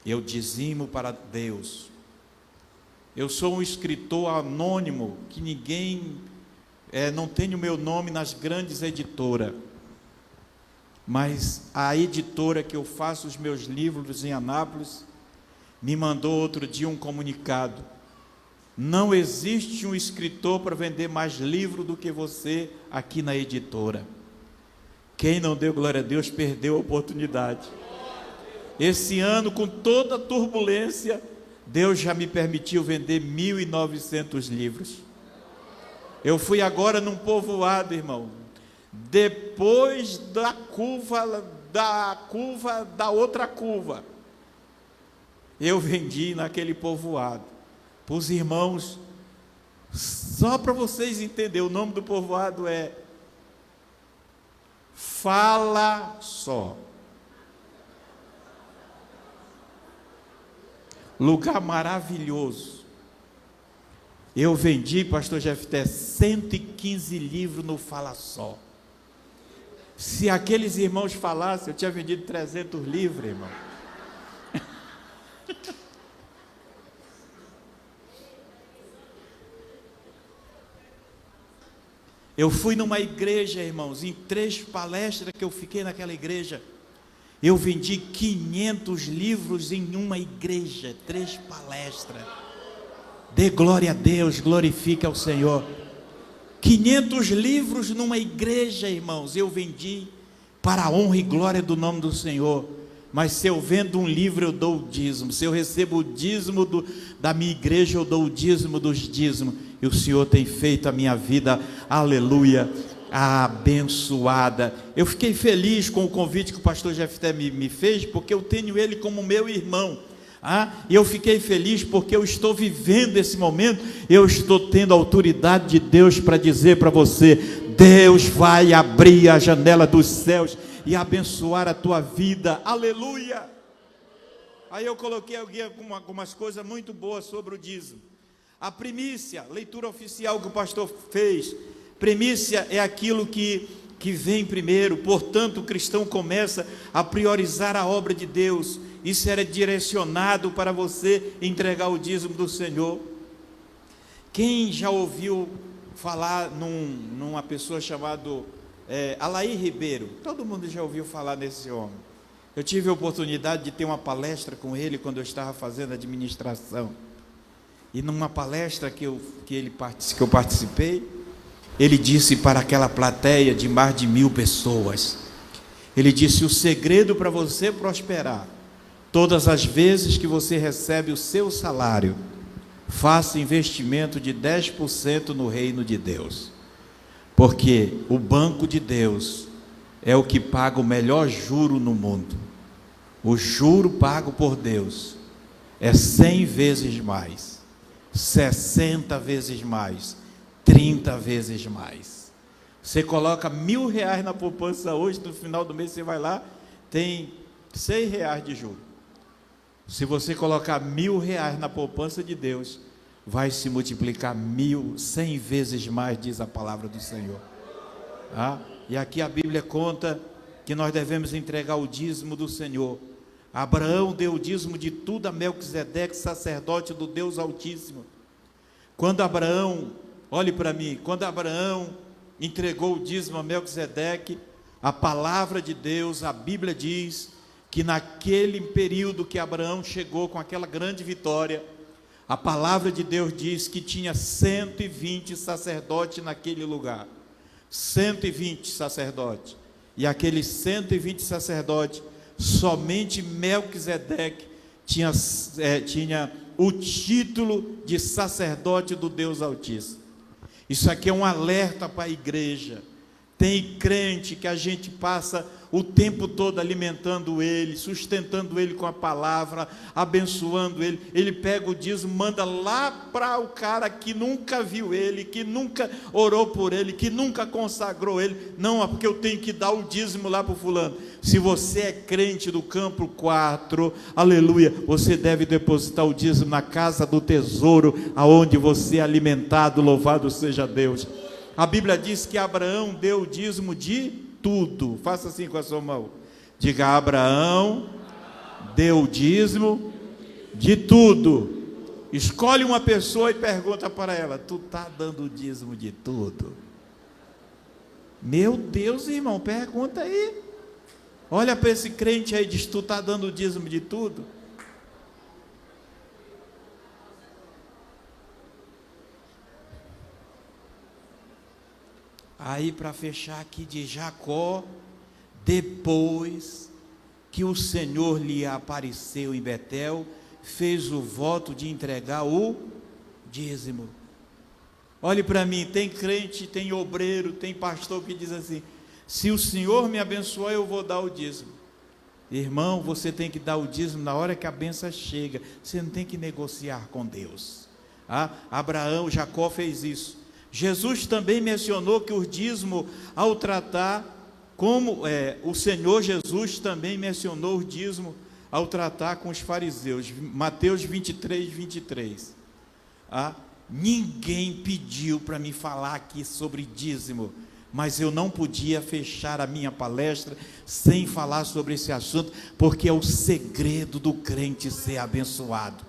Eu dizimo para Deus. Eu sou um escritor anônimo, que ninguém, não tem o meu nome nas grandes editoras. Mas a editora que eu faço os meus livros em Anápolis, me mandou outro dia um comunicado: não existe um escritor para vender mais livro do que você aqui na editora. Quem não deu glória a Deus perdeu a oportunidade. Esse ano, com toda a turbulência, Deus já me permitiu vender 1.900 livros. Eu fui agora num povoado, irmão, depois da curva da outra curva, eu vendi naquele povoado para os irmãos. Só para vocês entenderem, o nome do povoado é Fala Só. Lugar maravilhoso. Eu vendi, pastor Jefté, 115 livros no Fala Só. Se aqueles irmãos falassem, eu tinha vendido 300 livros, irmão. Eu fui numa igreja, irmãos, em 3 palestras que eu fiquei naquela igreja, eu vendi 500 livros em uma igreja, 3 palestras. Dê glória a Deus, glorifique ao Senhor. 500 livros numa igreja, irmãos, eu vendi para a honra e glória do nome do Senhor. Mas se eu vendo um livro, eu dou o dízimo. Se eu recebo o dízimo da minha igreja, eu dou o dízimo dos dízimos. E o Senhor tem feito a minha vida, aleluia, abençoada. Eu fiquei feliz com o convite que o pastor Jefté me fez, porque eu tenho ele como meu irmão. E eu fiquei feliz porque eu estou vivendo esse momento. Eu estou tendo a autoridade de Deus para dizer para você: Deus vai abrir a janela dos céus e abençoar a tua vida, aleluia. Aí eu coloquei algumas coisas muito boas sobre o dízimo. A primícia, leitura oficial que o pastor fez. Primícia é aquilo que vem primeiro. Portanto, o cristão começa a priorizar a obra de Deus. Isso era direcionado para você entregar o dízimo do Senhor. Quem já ouviu falar numa pessoa chamada Alair Ribeiro? Todo mundo já ouviu falar nesse homem. Eu tive a oportunidade de ter uma palestra com ele quando eu estava fazendo administração. E numa palestra que eu participei, ele disse para aquela plateia de mais de 1000 pessoas: Ele disse: o segredo para você prosperar, todas as vezes que você recebe o seu salário, faça investimento de 10% no reino de Deus, porque o banco de Deus é o que paga o melhor juro no mundo. O juro pago por Deus é 100 vezes mais, 60 vezes mais, 30 vezes mais. Você coloca R$1.000 na poupança hoje, no final do mês você vai lá, tem R$6 de juro. Se você colocar R$1.000 na poupança de Deus, vai se multiplicar 100 vezes mais, diz a palavra do Senhor. E aqui a Bíblia conta que nós devemos entregar o dízimo do Senhor. Abraão deu o dízimo de tudo a Melquisedeque, sacerdote do Deus Altíssimo. Quando Abraão, olhe para mim, quando Abraão entregou o dízimo a Melquisedeque, a palavra de Deus, a Bíblia diz que naquele período que Abraão chegou com aquela grande vitória, a palavra de Deus diz que tinha 120 sacerdotes naquele lugar. 120 sacerdotes. E aqueles 120 sacerdotes, somente Melquisedeque tinha o título de sacerdote do Deus Altíssimo. Isso aqui é um alerta para a igreja. Tem crente que a gente passa o tempo todo alimentando ele, sustentando ele com a palavra, abençoando ele. Ele pega o dízimo, manda lá para o cara que nunca viu ele, que nunca orou por ele, que nunca consagrou ele. Não, é porque eu tenho que dar o dízimo lá para o fulano. Se você é crente do campo 4, aleluia, você deve depositar o dízimo na casa do tesouro, aonde você é alimentado, louvado seja Deus. A Bíblia diz que Abraão deu o dízimo de tudo. Faça assim com a sua mão. Diga: Abraão deu o dízimo de tudo. Escolhe uma pessoa e pergunta para ela: tu está dando o dízimo de tudo? Meu Deus, irmão, pergunta aí. Olha para esse crente aí e diz: tu está dando o dízimo de tudo? Aí, para fechar aqui, de Jacó, depois que o Senhor lhe apareceu em Betel, fez o voto de entregar o dízimo. Olhe para mim, tem crente, tem obreiro, tem pastor que diz assim: se o Senhor me abençoar, eu vou dar o dízimo. Irmão, você tem que dar o dízimo na hora que a bênção chega. Você não tem que negociar com Deus. Abraão, Jacó fez isso. Jesus também mencionou que o dízimo, ao tratar, o Senhor Jesus também mencionou o dízimo ao tratar com os fariseus. Mateus 23, 23. Ninguém pediu para me falar aqui sobre dízimo, mas eu não podia fechar a minha palestra sem falar sobre esse assunto, porque é o segredo do crente ser abençoado.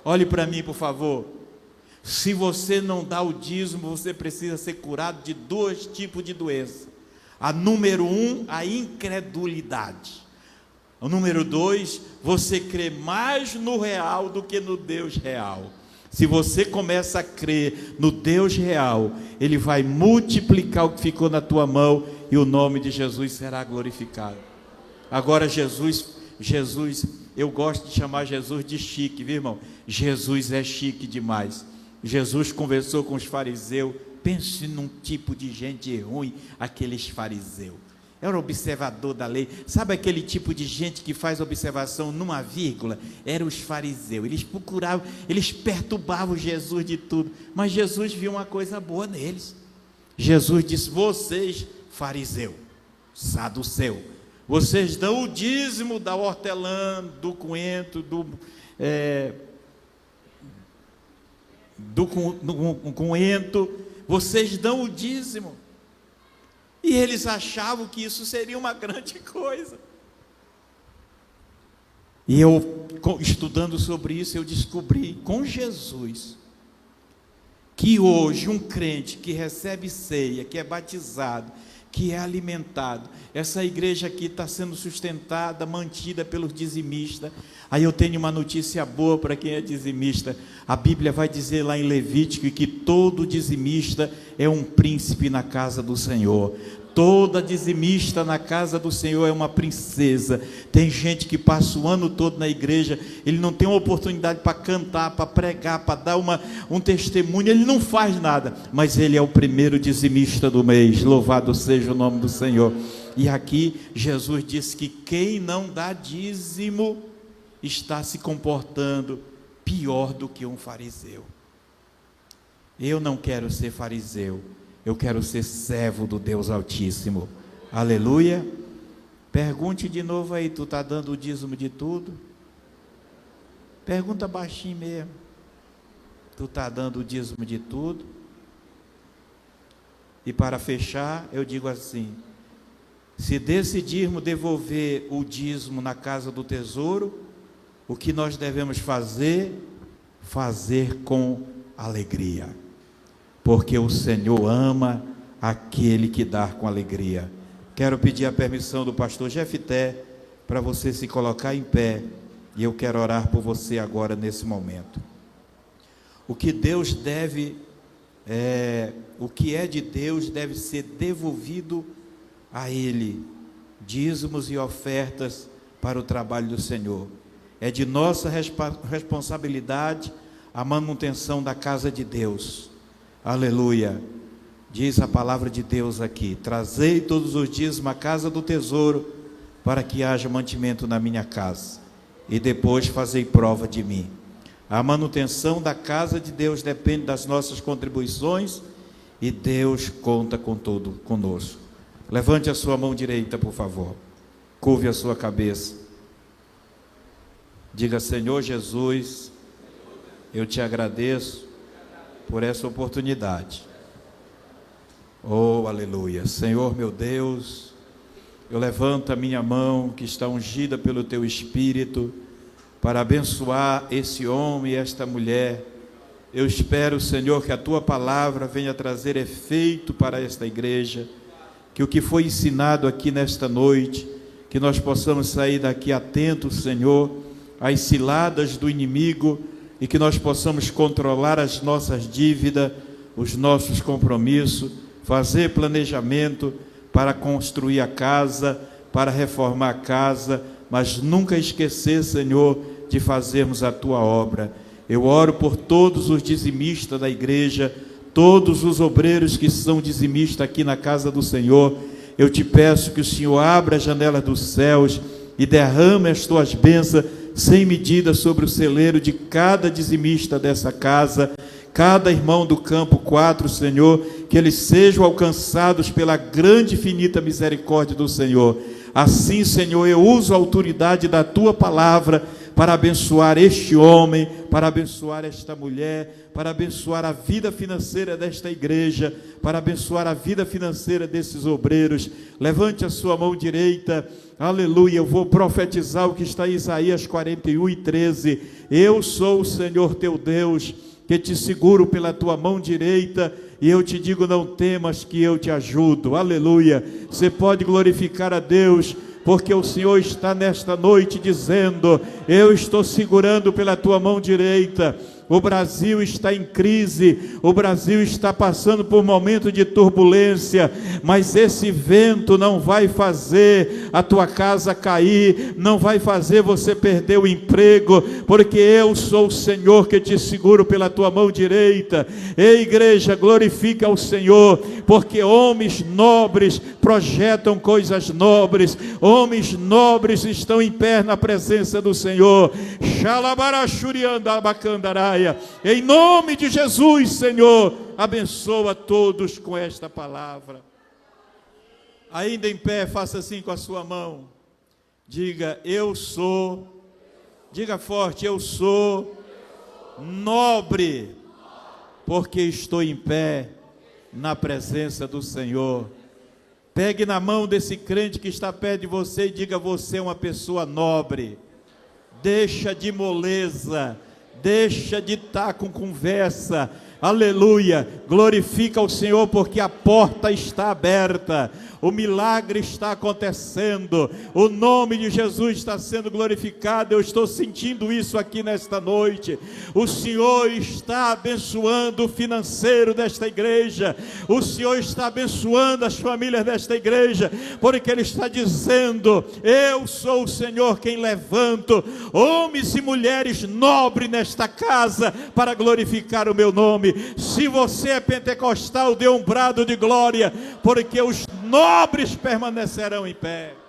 Olhe para mim, por favor. Se você não dá o dízimo, você precisa ser curado de 2 tipos de doença. A número 1, a incredulidade. O número 2, você crê mais no real do que no Deus real. Se você começa a crer no Deus real, Ele vai multiplicar o que ficou na tua mão e o nome de Jesus será glorificado. Agora Jesus, eu gosto de chamar Jesus de chique, viu, irmão? Jesus é chique demais. Jesus conversou com os fariseus. Pense num tipo de gente ruim, aqueles fariseus. Era observador da lei. Sabe aquele tipo de gente que faz observação numa vírgula? Eram os fariseus. Eles procuravam, eles perturbavam Jesus de tudo. Mas Jesus viu uma coisa boa neles. Jesus disse: vocês, fariseu, saduceu, vocês dão o dízimo da hortelã, do coentro, do coentro, vocês dão o dízimo. E eles achavam que isso seria uma grande coisa. E eu, estudando sobre isso, eu descobri com Jesus que hoje um crente que recebe ceia, que é batizado, que é alimentado, essa igreja aqui está sendo sustentada, mantida pelos dizimistas. Aí eu tenho uma notícia boa para quem é dizimista. A Bíblia vai dizer lá em Levítico que todo dizimista é um príncipe na casa do Senhor. Toda dizimista na casa do Senhor é uma princesa. Tem gente que passa o ano todo na igreja, ele não tem uma oportunidade para cantar, para pregar, para dar um testemunho, ele não faz nada, mas ele é o primeiro dizimista do mês. Louvado seja o nome do Senhor. E aqui Jesus disse que quem não dá dízimo está se comportando pior do que um fariseu. Eu não quero ser fariseu, eu quero ser servo do Deus Altíssimo. Aleluia. Pergunte de novo aí, tu está dando o dízimo de tudo? Pergunta baixinho mesmo. Tu está dando o dízimo de tudo? E para fechar, eu digo assim: se decidirmos devolver o dízimo na casa do tesouro, o que nós devemos fazer? Fazer com alegria, porque o Senhor ama aquele que dá com alegria. Quero pedir a permissão do pastor Jefté para você se colocar em pé, e eu quero orar por você agora nesse momento. O que Deus deve, o que é de Deus deve ser devolvido a Ele, dízimos e ofertas para o trabalho do Senhor. É de nossa responsabilidade a manutenção da casa de Deus. Aleluia. Diz a palavra de Deus aqui: trazei todos os dízimos à casa do tesouro, para que haja mantimento na minha casa, e depois fazei prova de mim. A manutenção da casa de Deus depende das nossas contribuições, e Deus conta com tudo conosco. Levante a sua mão direita, por favor. Curve a sua cabeça. Diga: Senhor Jesus, eu te agradeço por essa oportunidade. Oh, aleluia. Senhor meu Deus, eu levanto a minha mão que está ungida pelo teu Espírito para abençoar esse homem e esta mulher. Eu espero, Senhor, que a tua palavra venha trazer efeito para esta igreja, que o que foi ensinado aqui nesta noite, que nós possamos sair daqui atentos, Senhor, às ciladas do inimigo, e que nós possamos controlar as nossas dívidas, os nossos compromissos, fazer planejamento para construir a casa, para reformar a casa, mas nunca esquecer, Senhor, de fazermos a tua obra. Eu oro por todos os dizimistas da igreja, todos os obreiros que são dizimistas aqui na casa do Senhor. Eu te peço que o Senhor abra as janelas dos céus e derrame as tuas bênçãos sem medida sobre o celeiro de cada dizimista dessa casa, cada irmão do campo 4, Senhor, que eles sejam alcançados pela grande e infinita misericórdia do Senhor. Assim, Senhor, eu uso a autoridade da tua palavra para abençoar este homem, para abençoar esta mulher, para abençoar a vida financeira desta igreja, para abençoar a vida financeira desses obreiros. Levante a sua mão direita, aleluia. Eu vou profetizar o que está em Isaías 41:13. Eu sou o Senhor teu Deus, que te seguro pela tua mão direita, e eu te digo: não temas, que eu te ajudo. Aleluia. Você pode glorificar a Deus, porque o Senhor está nesta noite dizendo: eu estou segurando pela tua mão direita. O Brasil está em crise, o Brasil está passando por um momento de turbulência, mas esse vento não vai fazer a tua casa cair, não vai fazer você perder o emprego, porque eu sou o Senhor que te seguro pela tua mão direita. Ei, igreja, glorifica ao Senhor, porque homens nobres projetam coisas nobres, homens nobres estão em pé na presença do Senhor. Em nome de Jesus, Senhor, abençoa todos com esta palavra. Ainda em pé, faça assim com a sua mão. Diga: eu sou, diga forte: eu sou nobre, porque estou em pé na presença do Senhor. Pegue na mão desse crente que está perto de você e diga: você é uma pessoa nobre. Deixa de moleza, deixa de estar com conversa, Aleluia, glorifica o Senhor porque a porta está aberta, o milagre está acontecendo, o nome de Jesus está sendo glorificado. Eu estou sentindo isso aqui nesta noite. O Senhor está abençoando o financeiro desta igreja, o Senhor está abençoando as famílias desta igreja, porque Ele está dizendo: eu sou o Senhor quem levanto homens e mulheres nobres nesta casa para glorificar o meu nome. Se você é pentecostal, dê um brado de glória, porque os nobres permanecerão em pé.